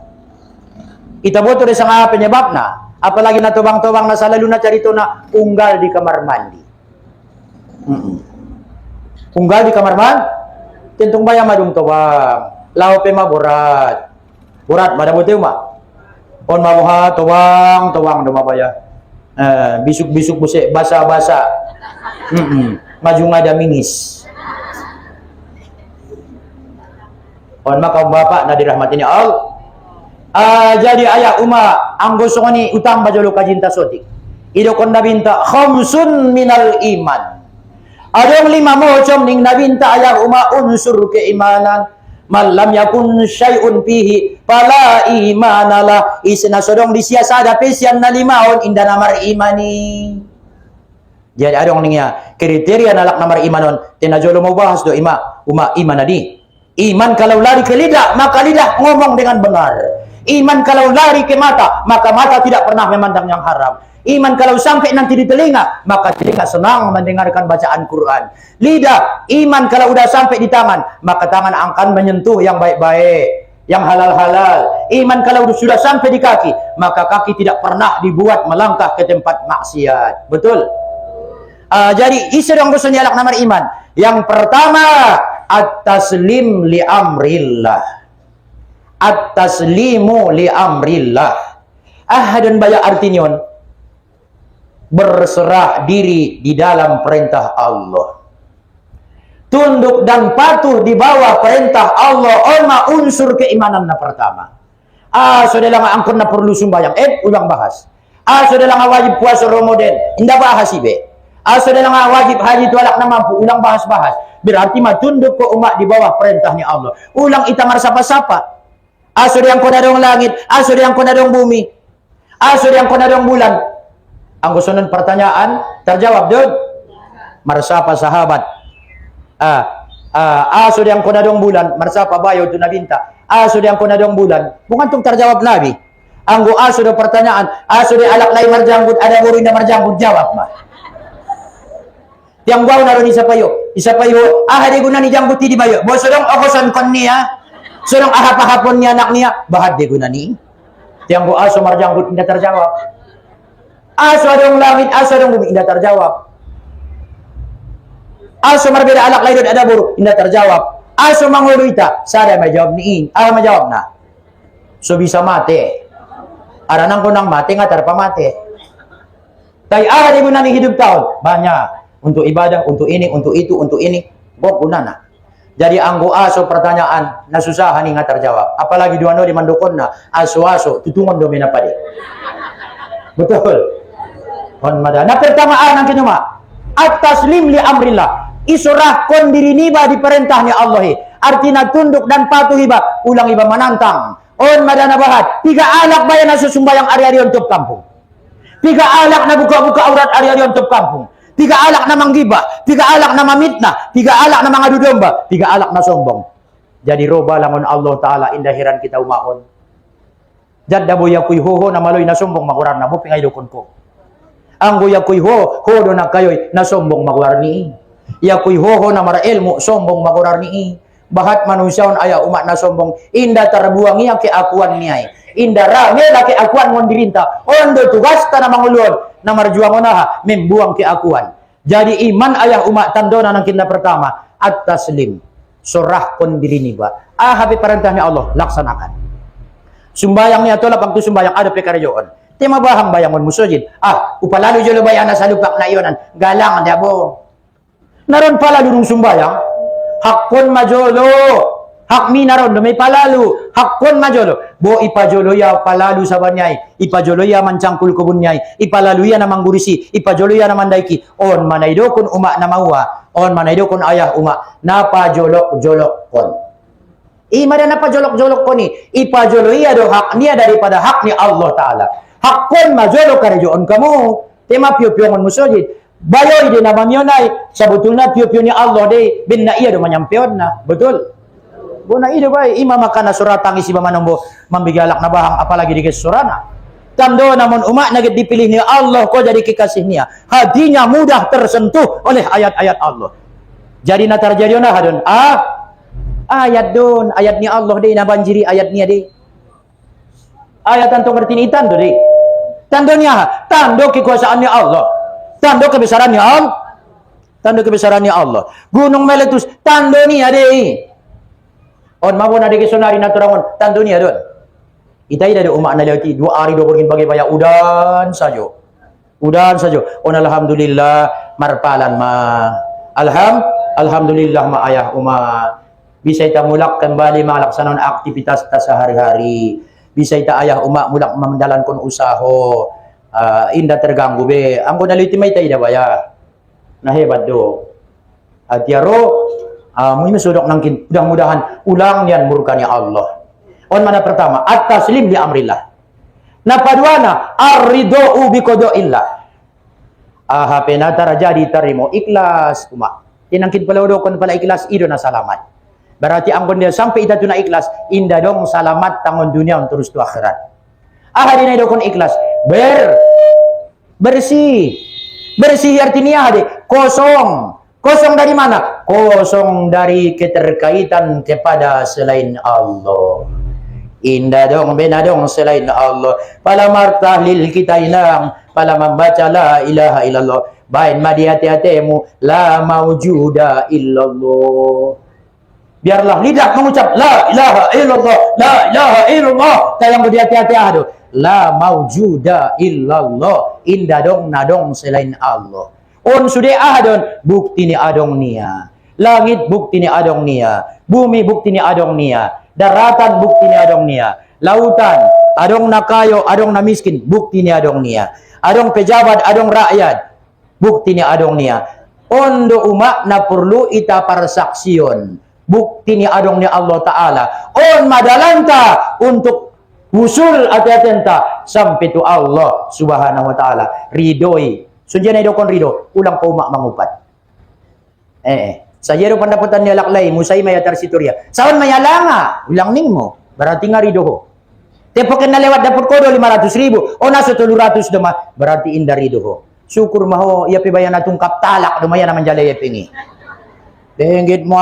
Kita boto de sang penyebabna. Apalagi na tobang-tobang na salalu na carito na unggal di kamar mandi. Unggal di kamar mandi. Tentong bayang madung tobang. Lao pe maburat. Burat madabote uma. On mabuha tobang dumabaya. Bisuk-bisuk buse basa-basa. Maju ngada minis. On maka bapak na dirahmatinya Allah. Jadi ayah uma anggoso ni utang bajolo kajinta sotik. Ido kon nabinta khamsun minal iman. Adong 5 mocom ning nabinta ayah uma unsur keimanan. Malam yakun syai'un fihi fala imanala. Isna sodong disiasada pesian na 5 inda namar imani. Jadi adong ning ya kriteria nalak namar imanon. Tinajolo mau bahas do uma iman nadi. Iman kalau lari ke lidah maka lidah ngomong dengan benar. Iman kalau lari ke mata, maka mata tidak pernah memandang yang haram. Iman kalau sampai nanti di telinga, maka telinga senang mendengarkan bacaan Quran. Lidah, iman kalau udah sampai di tangan, maka tangan akan menyentuh yang baik-baik. yang halal-halal. Iman kalau sudah sampai di kaki, maka kaki tidak pernah dibuat melangkah ke tempat maksiat. Betul? Jadi isi yang gusun dialak nomor iman. Yang pertama, at-taslim li amrillah. At-taslimu li amrillah. Dan banyak artinya berserah diri di dalam perintah Allah. Tunduk dan patuh di bawah perintah Allah. Olma unsur keimanan na pertama. Sudah lang angkon na perlu sumbayang. Ulang bahas. Sudah lang wajib puasa Ramadan. Indah bahas ibe. Sudah lang wajib haji tualak na mampu. Ulang bahas-bahas. Berarti mah tunduk ke umat di bawah perintahnya Allah. Ulang itamar sapa-sapa. Sudah yang konadong langit. Sudah yang konadong bumi. Sudah yang konadong bulan. Ang gusto nun pertanyaan, terjawab dun. Marsapa sahabat. Sudah yang konadong bulan. Marsapa bayo tu nabinta. Sudah yang konadong bulan. Bukan tung terjawab Nabi. Anggo sudah pertanyaan. Sudah alak lay marjanggut. Ada murid na marjanggut. Jawab mah. Tiang gua naron isa payo. Isa payo. Hadi guna ni janggut di bayo. Bo sudong okosan kon niya. Sudong ahap-ahapon niya anak niya. Bahad di guna ni. Tiang gua marjanggut. Tidak terjawab. Adong langit, adong bumi, tidak terjawab. Marbeda alak lain ada buru, tidak terjawab. Manguluita, sada majawab ni majawab na. So bisa mati. Aranang ko nang mati nga tarpa mati. Tay di guna ni hidup tahun banyak untuk ibadah, untuk ini, untuk itu, untuk ini. Bok guna na. Jadi anggo pertanyaan nasusahan nga terjawab. Apalagi dua no di mandokon na aso tutungon domina pa di. Betul. Nah pertamaan ang kinuma at-taslim li amrillah, isurahkan diri niba di perintahnya Allah. Artinya tunduk dan patuh iba, ulang iba menantang madana bahat, 3 alak bayan na susumbayang ari-ari untuk kampung, 3 alak na buka-buka aurat ari-ari untuk kampung, 3 alak na manggiba, 3 alak na mamitna, 3 alak na mangadu domba, 3 alak na sombong. Jadi roba langon Allah Ta'ala indahiran kita umaon. Jadda boya kuy hoho na maloy na sombong makurar na mo pingay dokon ko. Ang goya kuy ho do na kayoy na sombong makurar ni. Ya kuy ho na mara ilmu sombong makurar ni. Bahat manusiaon aya umat na sombong inda tarbuang iya ke akuan niay. Inda rame la ke akuan ngon dirinta. Ondo tugas ta na mangulod na marjuang onaha membuang ke akuan. Jadi iman ayah umat tandona nang kinna pertama at-taslim. Surahkon diri ni ba. Habi perintahnya Allah laksanakan. Sumbayang niya tolak pag sumbayang ada pekaryoon. Tema bahang bayangon musujid. Upalalo jolo bayana sa lupak na iyonan. Galang anda po. Naron pala durung sumbayang. Hakon majolo. Hakmi naron may palalu. Hakon majolo. Bo ipajolo ya palalu sa banyay. Ipajolo ya mancangkul kubunyay. Ipalalu ya namang gurisi. Ipajolo ya naman daiki. On manaydo kun uma na mawa. On manaydo kun ayah uma. Napajolok-jolok kon. Imada napajolok-jolok kon ni. Ipajolo ya do hak niya daripada hak ni Allah Ta'ala. Hakon majolo karejoon kamu. Tema pio-piongon musojid. Bayoy din na mamyonay. Sabutulna pio-pio ni Allah de. Bin na iya do manyampion na. Betul. Buna iya ba. Ima makana suratang isi ba manombo. Mambigalak na bahang apalagi di kesurana. Tando namun umat nagit dipilih ni Allah ko jadi kekasih niya. Hatinya mudah tersentuh oleh ayat-ayat Allah. Jadi na terjadi na hadon. Ayat don. Ayat ni Allah de na banjiri ayat niya de. Ayat tentang ngertinitan do de. Tandonya, tando kekuasaannya Allah. Tando kebesarannya Allah. Tando kebesarannya Allah. Gunung meletus, tando ni ade. On mawon ade kesonari naturangon, tando ni adon. Itai dari umat na lewati 2 hari 2 bergin bagi baya udan sajo. Udan sajo. On alhamdulillah marpalan ma. Alhamdulillah ma ayah umat. Bisa kita mulak kembali melaksanakan aktivitas ta sehari-hari. Bisa ita ayah umak mulak menjalankan usaha indah terganggu be angko naliti may tayo baya na hebat do tiaro mungkin sudok nangkin mudah-mudahan ulang niyan murkanya Allah on mana pertama at-taslim li amrillah na paduana ar-ridho bi qada'illah penata jadi tarimo ikhlas umak tinangkin palawdokon pala ikhlas ido na salamat. Berarti anggon dia sampai ita tuna ikhlas, indah dong salamat tangon dunia terus tu akhirat. Hari ini dokon ikhlas, bersih. Bersih artinya hadi kosong. Kosong dari mana? Kosong dari keterkaitan kepada selain Allah. Indah dong benadong selain Allah. Pala martahlil kita inang, pala membaca la ilaha illallah. Bain madi hati-hatimu, la maujuda illallah. Biarlah lidah mengucap la ilaha illallah, la ilaha illallah. Tayang budi hati-hati aduh. La maujuda illallah. Indah dong nadong selain Allah. On sudah adon bukti ni adong nia. Langit bukti ni adong nia. Bumi bukti ni adong nia. Daratan bukti ni adong nia. Lautan adong nakayo, adong na miskin bukti ni adong nia. Adong pejabat, adong rakyat bukti ni adong nia. Ondo umak na perlu ita persaksian. Bukti ni adong ni Allah Ta'ala. On madalanta untuk usul hati-hati sampai tu Allah Subhanahu Wa Ta'ala ridoi. Sunjana ido kon rido, ulang pa umak mangupat. Saya do pendaputan ni alaklay, musay mayatar situria. Sawan mayalanga, ulang ning mo, berarti nga rido ho. Tepoken na lewat dapur kodo 500,000, o nasa 700 dama, berarti inda rido ho. Syukur maho, iya pibayan na tungkap talak, dumaya naman jala iya pingi. Tenggit mo,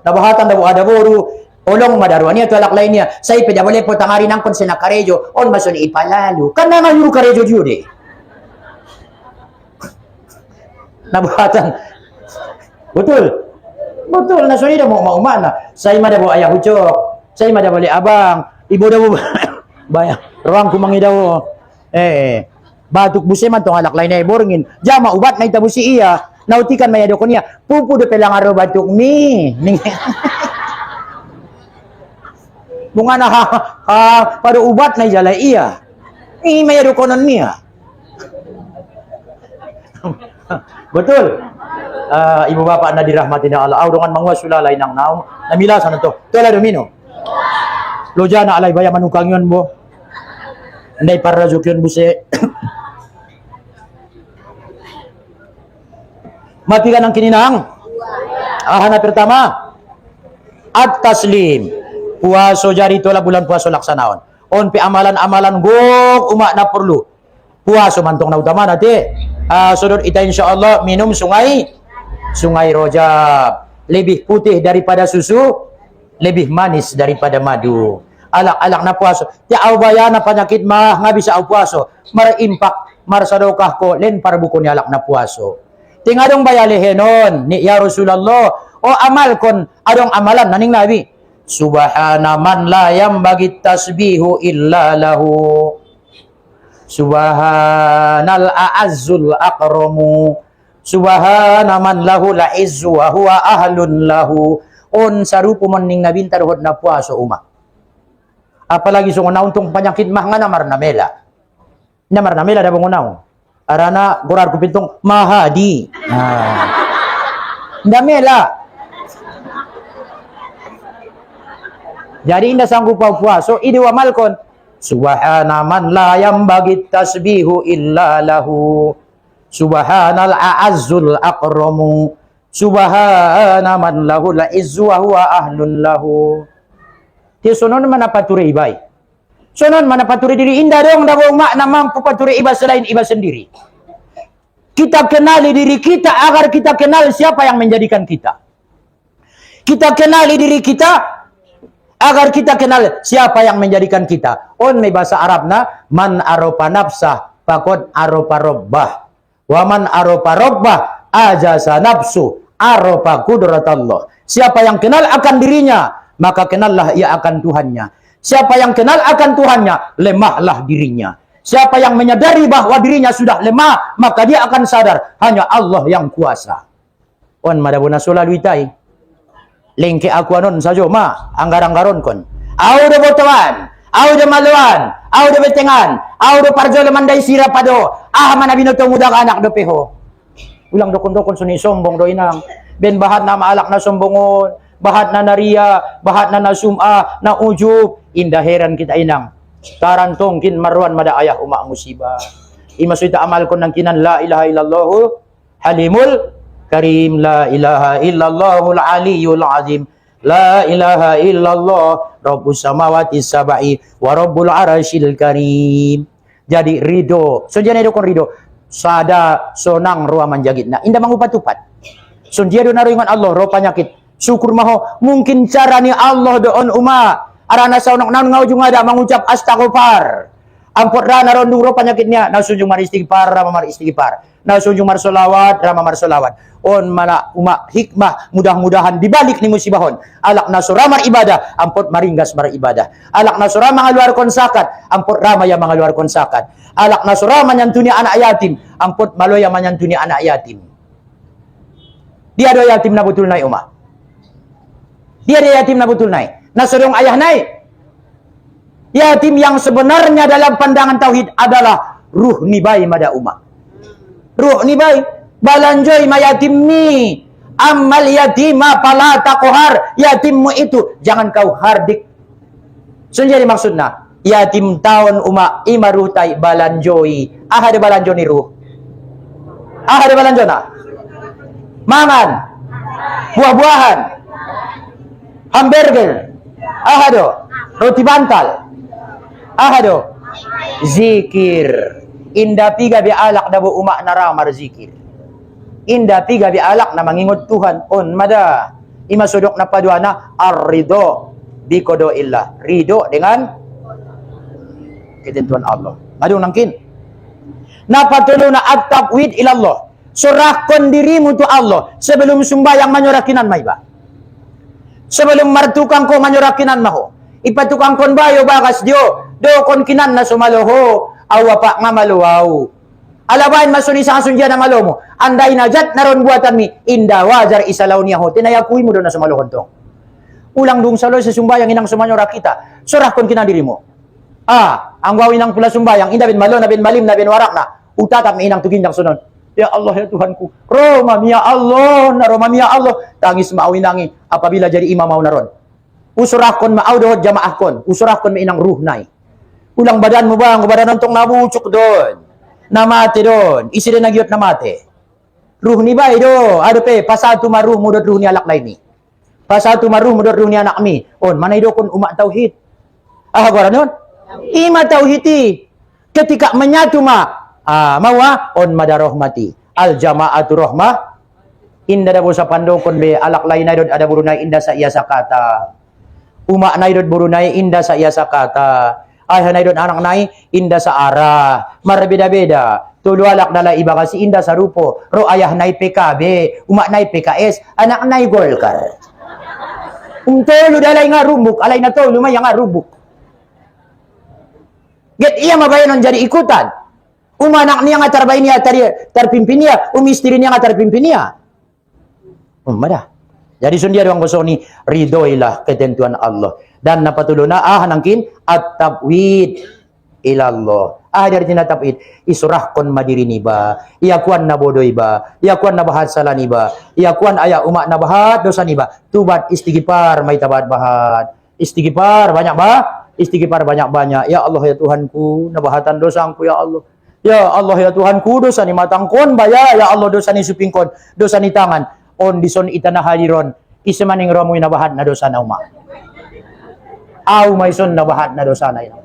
nabahatan dabu ada boru, olong madaruan niya, to alaklay niya, say pedabole po tangarin ang konsena karejo, on maso ni ipalalu, kan na nga yuru karejo jude. Nabahatan. Betul. Betul na sunida mo maumana. Say madabo ayah ucok. Say madabo li abang. Ibu daw bayang. Ruang kumangi daw. Batuk busi man tong alak lain ay borngin. Jama ubat na itabusi iya. Nautikan mayado ko niya. Pupu do pelang aro batuk mi. Bunga na pada ubat na jala iya. Mayado ko nun niya. Betul. Ibu bapak na dirahmati na Allah. Dengan mangwasulalay ng naong. Namilasan na to. Tula domino. Loja na alay baya manukang yun mo. Hindi para razuk yun busi. Mati ka ng kininang. Ahana pertama. At taslim. Puaso jari tola bulan puaso laksanaon. On pi amalan-amalan gok umak na perlu. Puaso mantong na utama nati. Sudut ita insyaallah minum sungai Rojab. Lebih putih daripada susu, lebih manis daripada madu. Alak-alak na puaso. Ya awbaya na penyakit mah nga bisa au puaso. Marimpak marsadokah ko len parbuko ni alak na puaso. Tingadong bayalehenon ni ya Rasulullah. O amal kon adong amalan naning Nabi. Subhana man la yambagi tasbihu illa lahu. Subhanal a'azzul akramu. Subhana man lahu la izzu wa huwa ahlun lahu. On sarupo man ning Nabi taruhod na puaso uma. Apalagi so na untong penyakit mah nga namar namela. Namar namela da bangunaw. Arana gurar ko pitong mahadi. Namela. Jadi inda sanggup puaso idi wa malkon. Subhana man la yambagi tasbihu illa lahu. Subhanal a'azzul akramu. Subhana man lahu la izzu wa huwa ahlun lahu. Ti sonon manapaturi ibay. Sonon manapaturi diri indah dong daw mak namang papaturi iba selain iba sendiri. Kita kenali diri kita agar kita kenal siapa yang menjadikan kita. Kita kenali diri kita agar kita kenal siapa yang menjadikan kita. On may bahasa Arab na man aropa nafsah fakod aropa robbah. Wa man aropa robbah ajasa nafsu aropa kudratallah. Siapa yang kenal akan dirinya, maka kenallah ia akan Tuhannya. Siapa yang kenal akan Tuhannya, lemahlah dirinya. Siapa yang menyadari bahwa dirinya sudah lemah, maka dia akan sadar hanya Allah yang kuasa. On madabuna sulaluitai. Lengke aku anon sajo ma anggar-anggaron kon. Audo botawan, audo maluan, audo betengan, audo parjolo mandai sira pado. Mana binoto muda anak do peho. Ulang dokon-dokon suni sombong do inang. Ben bahat na maalak na sombongon, bahat na naria, bahat na nasum'a, na ujub. Indah heran kita inang. Tarantong kin marwan mada ayah umak musibah. Imasuita amal kon ng kinan la ilaha illallah halimul karim, la ilaha illallahul aliyul azim, la ilaha illallah rabbus samawati sab'i wa rabbul arsyil karim. Jadi ridho. So jana do kon ridho. Sada sonang ruwa manjagit na. Indah mangupat-upat. So dia do naruingan Allah ro panyakit. Syukur maho mungkin cara ni Allah doon uma Arana sa unang ujung ada mengucap astaghfar. Ampun rana ronduro penyakitnya. Nasunjung mar istighfar, rama mar istighfar. Nasunjung mar solawat, rama mar solawat. On mana umak hikmah mudah-mudahan dibalik ni musibahon. Alak nasuramar ibadah, ampun maringgas mar ibadah. Alak nasura mangaluarkon sakat, ampun rama yang mangaluarkon sakat. Alak nasura menyantuni anak yatim, ampun maloya menyantuni anak yatim. Dia ada yatim na betul naik umak. Dia ada yatim na betul naik. Nasurung ayah naik. Yatim yang sebenarnya dalam pandangan tauhid adalah ruh nibai mada umat. Ruh nibai balanjoi ma yatim ni. Amal yatima pala takohar. Yatimmu itu jangan kau hardik. Senjadi maksudnya yatim tahun umat imarutai balanjoi. Ada balanjoi ni ruh. Ada balanjona. Mangan. Buah-buahan. Hamburger. Ahado. Roti bantal. Ahado zikir. Indah piga bi alak dabu umak naramar zikir. Indah piga bi alak na mangingot Tuhan on mada. Ima sudok na paduana ar-ridho bi kodo illah. Ridho dengan ketentuan Allah. Adung nangkin. Napatulo na at-taqwid ilallah. Surahkan dirimu tu Allah sebelum sumbayang manyorakinan maiba. Sebelum martukang ko manyorakinan maho. Ipatukang kon bayo bakas dio. Do kon kinan na sumaloho. Awa pa nga maluwaw. Alabain masuni sa kasundian na malomo. Anday na jat naron buatan mi. Inda wajar isalaw niya ho. Tinayakuy mo doon na sumalohon to. Ulang dung saloy sa sumbayang inang sumanyora kita. Surah kon kinan diri mo. Ang wawin ng pula sumbayang. Inda bin malo na bin malim na bin warak na. Utatak mi inang tugindang sunon. Ya Allah ya Tuhanku. Roma miya Allah. Na Roma miya Allah. Tangis maawinangi. Apabila jadi imam mau naron. Usurahkon maaudohod jamaahkon. Usurahkon ma inang ruh nai. Ulang badan mo ba? Ang badan nantong nabucok doon. Namate doon. Isi din nagyot namate. Ruh ni ba do? Ado pe, pasatu maruh mudot ruh ni alak lain ni. Pasatu maruh mudot ruh ni anak mi. On, manay do kon umak tauhid. Gora nun? Ima tauhidi. Ketika menyatu mawa on madarohmati. Al jama'atu rohmah. Inda dabo sa pandokon be alak lain na ada burunay inda sa iya sakata. Umak na idot burunay inda sa iya sakata. Ayah na idot anak nai inda sa arah. Marbeda-beda. Tulo alak nala iba kasi inda sa rupo. Ro ayah nai PKB. Umak nai PKS. Anak nai Golkar. Tolo dalay nga rubuk. Alay na tolo may nga rubuk. Get iya mabayanon jadi ikutan. Umanak niya nga tarbayin niya tarpimpin niya. Umistiri niya nga tarpimpin niya. Mada. Jadi sundia doang bosoni ridhoilah ketentuan Allah. Dan napatulo na nangkin at-taqwid ilallah. Dari tina taqwid isurahkon madiri ni ba. Iyakuan na bodoy ba. Iyakuan na bahat salah ni ba. Iyakuan aya umak na bahat dosa ni ba. Tubat istighfar may tabat bahat. Istighfar banyak ba? Istighfar banyak-banyak. Ya Allah ya Tuhanku, nabahatan dosaku ya Allah. Ya Allah ya Tuhanku, dosa ni matangkon baya. Ya Allah dosa ni supingkon, dosa ni tangan. On dison itana haliron isemaning romoy nabahat na dosa na umak. Aw may son nabahat na dosa na ina.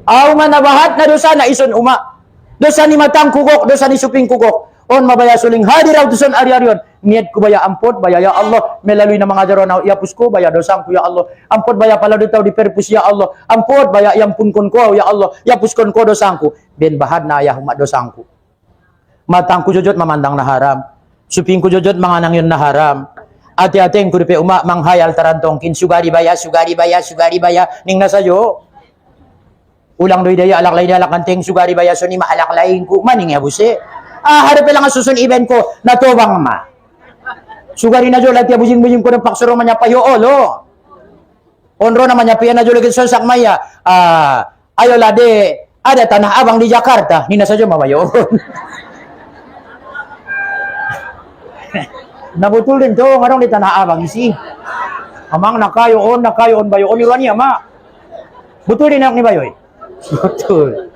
Aw man nabahat na dosa na ison umak. Dosa ni matang kugok, dosa ni suping kugok. On mabaya suling hadiraw tuson ari-arion. Niyad ko baya ampot baya ya Allah melalui na mga jaron na iapus ko baya dosang ko ya Allah. Ampot baya pala ditaw di perpus ya Allah. Ampot baya yampun kon ko ya Allah. Yapus kon ko dosang ko. Ben bahad na ayah umak dosang ko. Matang ko jojot mamandang na haram. Suping ko jojot mga nang yun na haram. Ati-ating ko ripe umak manghayal tarantongkin. Sugari baya, sugari baya, sugari baya. Ning nasayo. Ulang doy daya alak lain alak kanteng sugari baya. So ni maalak lain ko. Maning ya buse. Harap lang ang susun event ko. Natobang ma. Sugari na jolat ya bujing-bujing ko ng paksuro manyapayo olo. Onro na manyapayan na jolat sa sakmaya. Ayo lade. Ada tanah abang di Jakarta. Ni nasayo mabayo. Nabutul din to, ngarong di tanah abang isi. Amang nakayoon bayoon iwan niya ma. Betul din ni bayoy. Betul.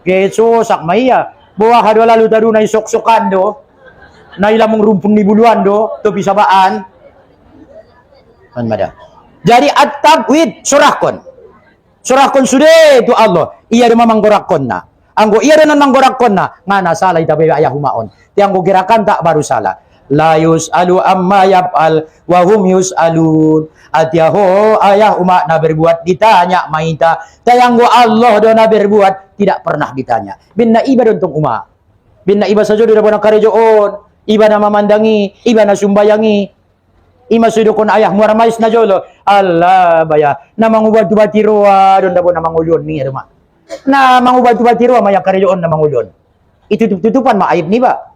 Keso sakmaya. Buah hadwa lalu tadu na isok-sokan do. Na ilamong rumpun ni buluan do. To pisabaan. Mada. Jadi at-taqwid surahkon. Surahkon sudah tu Allah. Iya rin mamanggorakon na. Anggo iya rin mamanggorakon na. Nga nasalay tabi ayah humaon. Tianggo gerakan tak baru salah. La yus'alu amma yaf'al wa hum yus'alun. Atiaho ayah umat na berbuat ditanya maita. Tayanggo Allah do na berbuat tidak pernah ditanya. Binna iba dontong umat. Binna iba saja do na karejoon. Iba na mamandangi, iba na sumbayangi. Ima sudukon ayah muarmais na jolo. Allah baya. Na mangubad tubatiroa don dabo na mangulyon ni rumah. Na mangubad tubatiroa maya karejoon na mangulyon. Itu-tutupan maaib ni ba?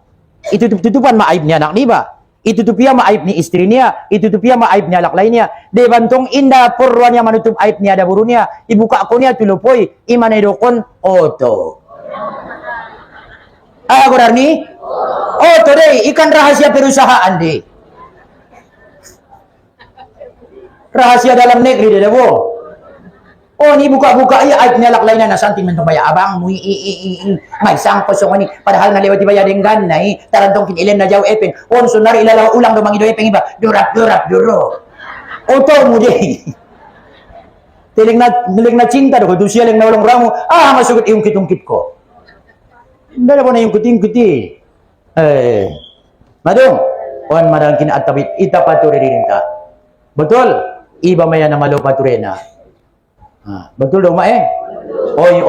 Itu-tutupan maaib ni anak ni ba? Itu-tupia maaib ni istri niya. Itu-tupia maaib ni alak lainnya. De bantong inda purwan niya manutup aib niya ada buru niya. Ibuka ako niya tulupoy. Iman edokon oto. Aku ni? Oto deh. Ikan rahasia perusahaan deh. Rahasia dalam negeri deh debo. Oh, ni buka-buka iya aib ni alak lainnya na sentimen to baya abang may sang kosong ni padahal nalewati baya dengan nai tarantong kinilen na jaw epeng on sunar ilalaw ulang do mangido epeng iba durat duro oto mo di tiling na cinta do do siya lang nawalong ramo masugot yung kitungkit ko dala ko na yung kuting-kuti madong on marang kinaatawit itapaturi rin ta betul iba maya na malo paturena. Betul dong, Mak Oy.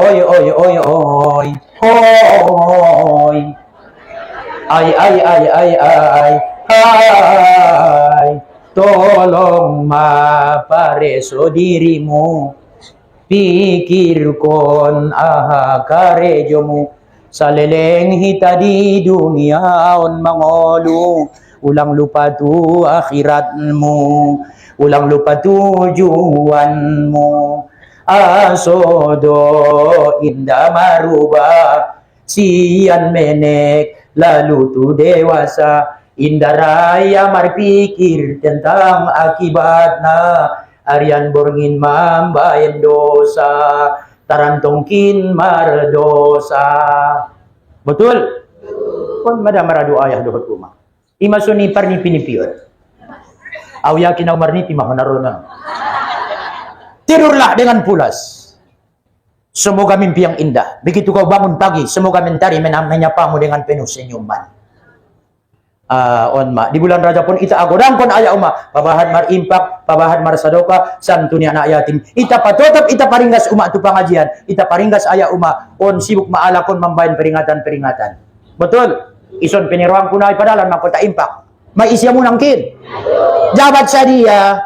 Ay. Tolong mapareso dirimu. Pikirkon karejomu. Sa leleng hita di dunia on mangolu. Ulang lupa tu akhiratmu. Ulang lupa tujuanmu. Asodo indah marubah sian menek lalu tu dewasa indah raya marpikir tentang akibatnya arian borngin mambayan dosa tarantongkin mardosa betul pun mada maradu ayah dohot rumah imasuni parni pinipion aw yakin aw marniti mahonarona. Tidurlah dengan pulas. Semoga mimpi yang indah. Begitu kau bangun pagi, semoga mentari menyapamu dengan penuh senyuman. Di bulan Rajab pun ita agodangkon ayah umat. Pabahan mar impak, pabahan mar sadoka, santuni anak yatim. Ita patotap, ita paringgas umat tu pengajian. Ita paringgas ayah umat. On sibuk maalakon membayan peringatan-peringatan. Betul? Ison peniruang kunay padalan makota impak. May isya mo nangkin. Jabat sa dia.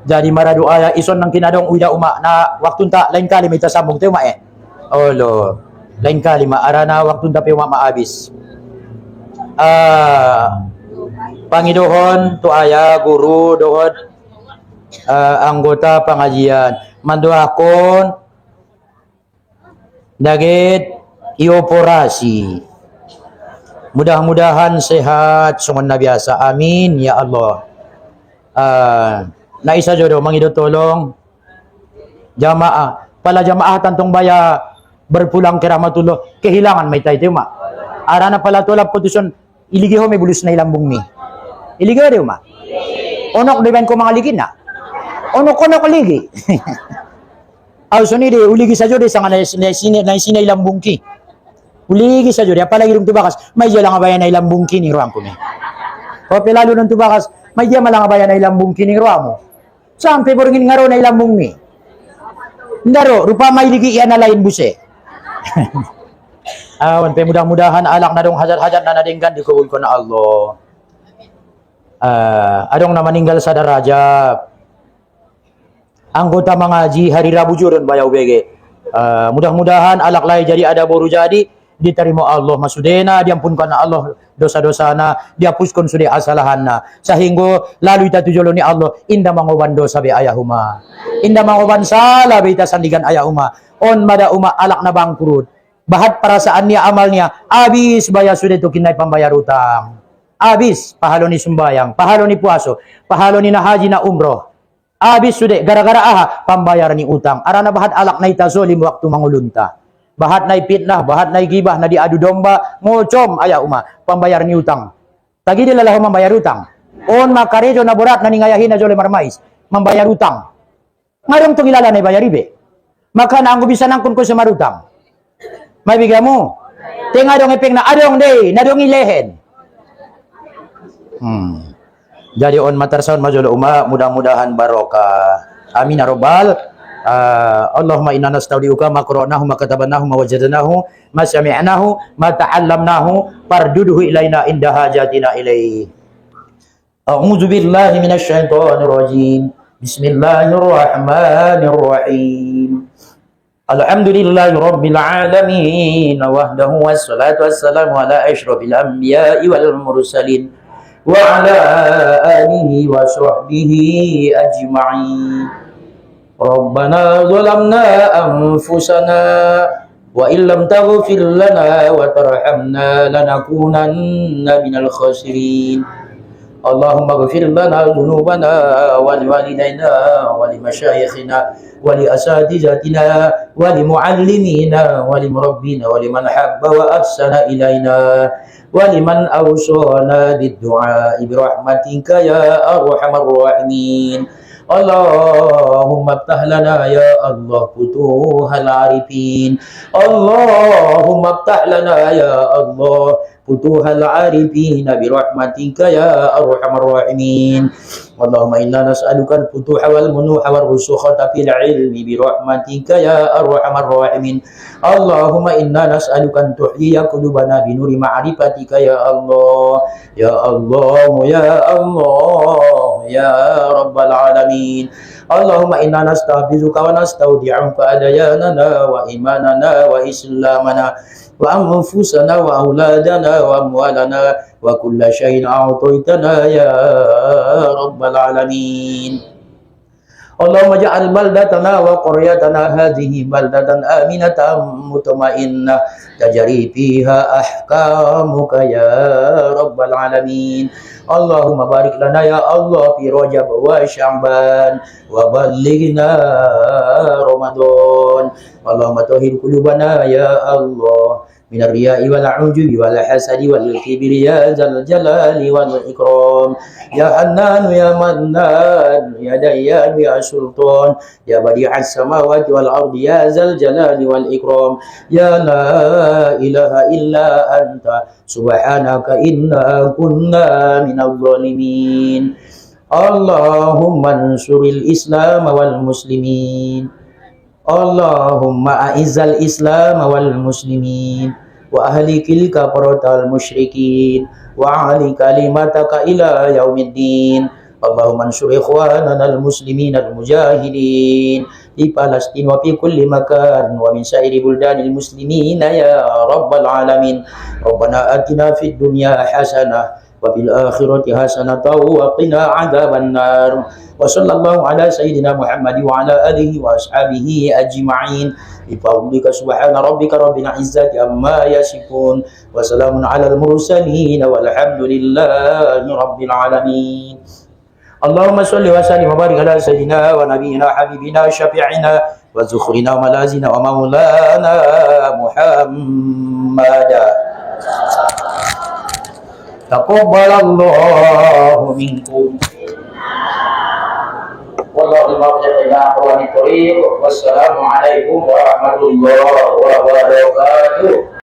Jadi maradu aya ison nang kinadong uya uma na waktu tak lain kali may tasambong tayo olo lain kali arana waktu tak pe maabis pangidohon tu aya guru dohon anggota pengajian mandoakon dagit ioporasi. Mudah-mudahan sehat sumanda biasa. Amin ya Allah. Naisa jodoh mangido tolong jamaah. Pala jamaah tantong baya berpulang ke Rahmatullah kehilangan may tayo ma. Arana pala tolap putuson iligiho may bulus na ilambong mi. Iligiho de ma. Onok deban ko mga ligin na. Onok ligi. Aw suni de uligi sa jode sa na sina ilambong ki. Uligi sa juri, apalagi rum tubakas, may diya lang abayan na ilang bungki ni ruang kumi. O pelalo ng tubakas, may diya malang abayan na ilang bungki ni ruang mo. Saan peborngin nga ro na ilang bungmi? Ndaro, rupa may ligi iyan na lain buse. Awan, mudah-mudahan alak na dong hajat-hajat na nadinggan, di kubul ko na Allah. Adong na maninggal sa darajab. Anggota mga haji hari Rabu Jurun bayaw bege. Mudah-mudahan alak lay jadi ada boru jadi diterima Allah masudena diampunkan Allah dosa-dosa na dihapuskon sudah asalahan na sehingga lalu ita tujolo ni Allah inda mangoban dosa be ayahuma inda mangoban salah be ita sandigan ayahuma on mada uma alak na bangkrut bahat perasaan niya amal niya abis bayar sudah tu kinay pambayar utang abis pahalo ni sumbayang pahalo ni puaso pahalo ni na haji na umroh abis sudah gara-gara pambayar ni utang arana bahat alak na ita zolim waktu mangulunta bahat na fitnah, bahat na gibah, na diadu domba, ngocom ayah uma, pambayar ni utang. Tagi dia lalah membayar utang. On makarejo na borat na ningayahin na jole marmais, membayar utang. Ngarong tong ilala na bayar ibe. Maka na ang bisa nangkun ko sa marutang. May bigyan mo. Tinga dong iping na adong day, na dong ilehen. Jadi on matarsaun majul mudah-mudahan barokah. Amin ya rabbal. Allahumma inna nastaudiuka ma qara'nahu ma katabnahu ma wajadnahu ma sami'nahu ma ta'allamnahu farduduhu ilaina inda hajatina ilaihi. A'udzu billahi minasy syaithanir rajim. Bismillahirrahmanirrahim. Alhamdulillahi rabbil alamin wahdahu wassalatu wassalamu ala asyrafil anbiya'i wal mursalin wa ala alihi wa sahbihi ajma'in. Rabbana zalamna anfusana wa illam taghfir lana wa tarhamna lanakunanna minal khasirin. Allahumma ighfir lana dhunubana wa liwalidayna wa limasyayikhina wa liasatizatina wa limuallimina wa limurabbina wa liman habba wa ahsana ilaina wa liman awsana bid-du'a bi rahmatika ya arhamar rahimin. Allahumma aftah lana ya Allah futuhal arifin. Allahumma aftah lana ya Allah futuhal arifin bi rahmatika ya arhamar rahimin. Allahumma inna nas'aluka al-futuha wal munuha wal rusukhata fil ilmi bi rahmatika ya arhamar rahimin. Allahumma inna nas'aluka an tuhyiya qulubana bi nuri ma'rifatika ya Allah. Ya Allah, ya Allah, ya Rabbal alamin. Allahumma inna nasta'bizuka wa nastaudi'uka adayanana wa imanana wa islamana wa anfusana wa auladana wa amwalana wa kulla syai'in a'taitana ya Rabbal alamin. Allahumma ja'al baldatana wa qaryatana hadhihi baldatan aminatan mutmainnah tajri fiha ahkamuka ya Rabbal alamin. Allahumma barik lana ya Allah fi Rajab wa Sya'ban wa ballighna Ramadan. Allahumma tahhir qulubana ya Allah minar riya'i wal 'ujubi wal hasadi wal kibri ya zal jalali wal ikram. Ya Hannan ya Mannan ya Dayyan ya Sultan ya Badi'as samawati wal ardi ya zal jalali wal ikram. Ya la ilaha illa anta subhanaka inna kunna minadh dhalimin. Allahumma ansuril Islam wal muslimin. Allahumma a'izzal Islam wal muslimin wa ahlikil kafaratal musyrikin wa ali kalimataka ila yaumiddin. Allahumma ansur ikhwanana al muslimin al mujahidin di Palestin wa fi kulli makan wa min sa'iri buldanil muslimin ya rabbal alamin. Rabbana atina fid dunya hasanah wa fil akhirati hasanatan wa qina adzaban nar. Wa sallallahu ala sayyidina Muhammad wa ala alihi wa ashabihi ajma'in. Bi fadlika subhana rabbika rabbil izzati amma yasifun wa salamun alal mursalin walhamdulillahi rabbil alamin. Allahumma shalli wa sallim wa barik ala sayyidina wa nabiyyina habibina syafi'ina wa zukhrina wa malazina wa maulana Muhammad. Taqabbalallahu minkum. Wallahu a'lam. Wassalamu alaikum warahmatullahi wabarakatuh.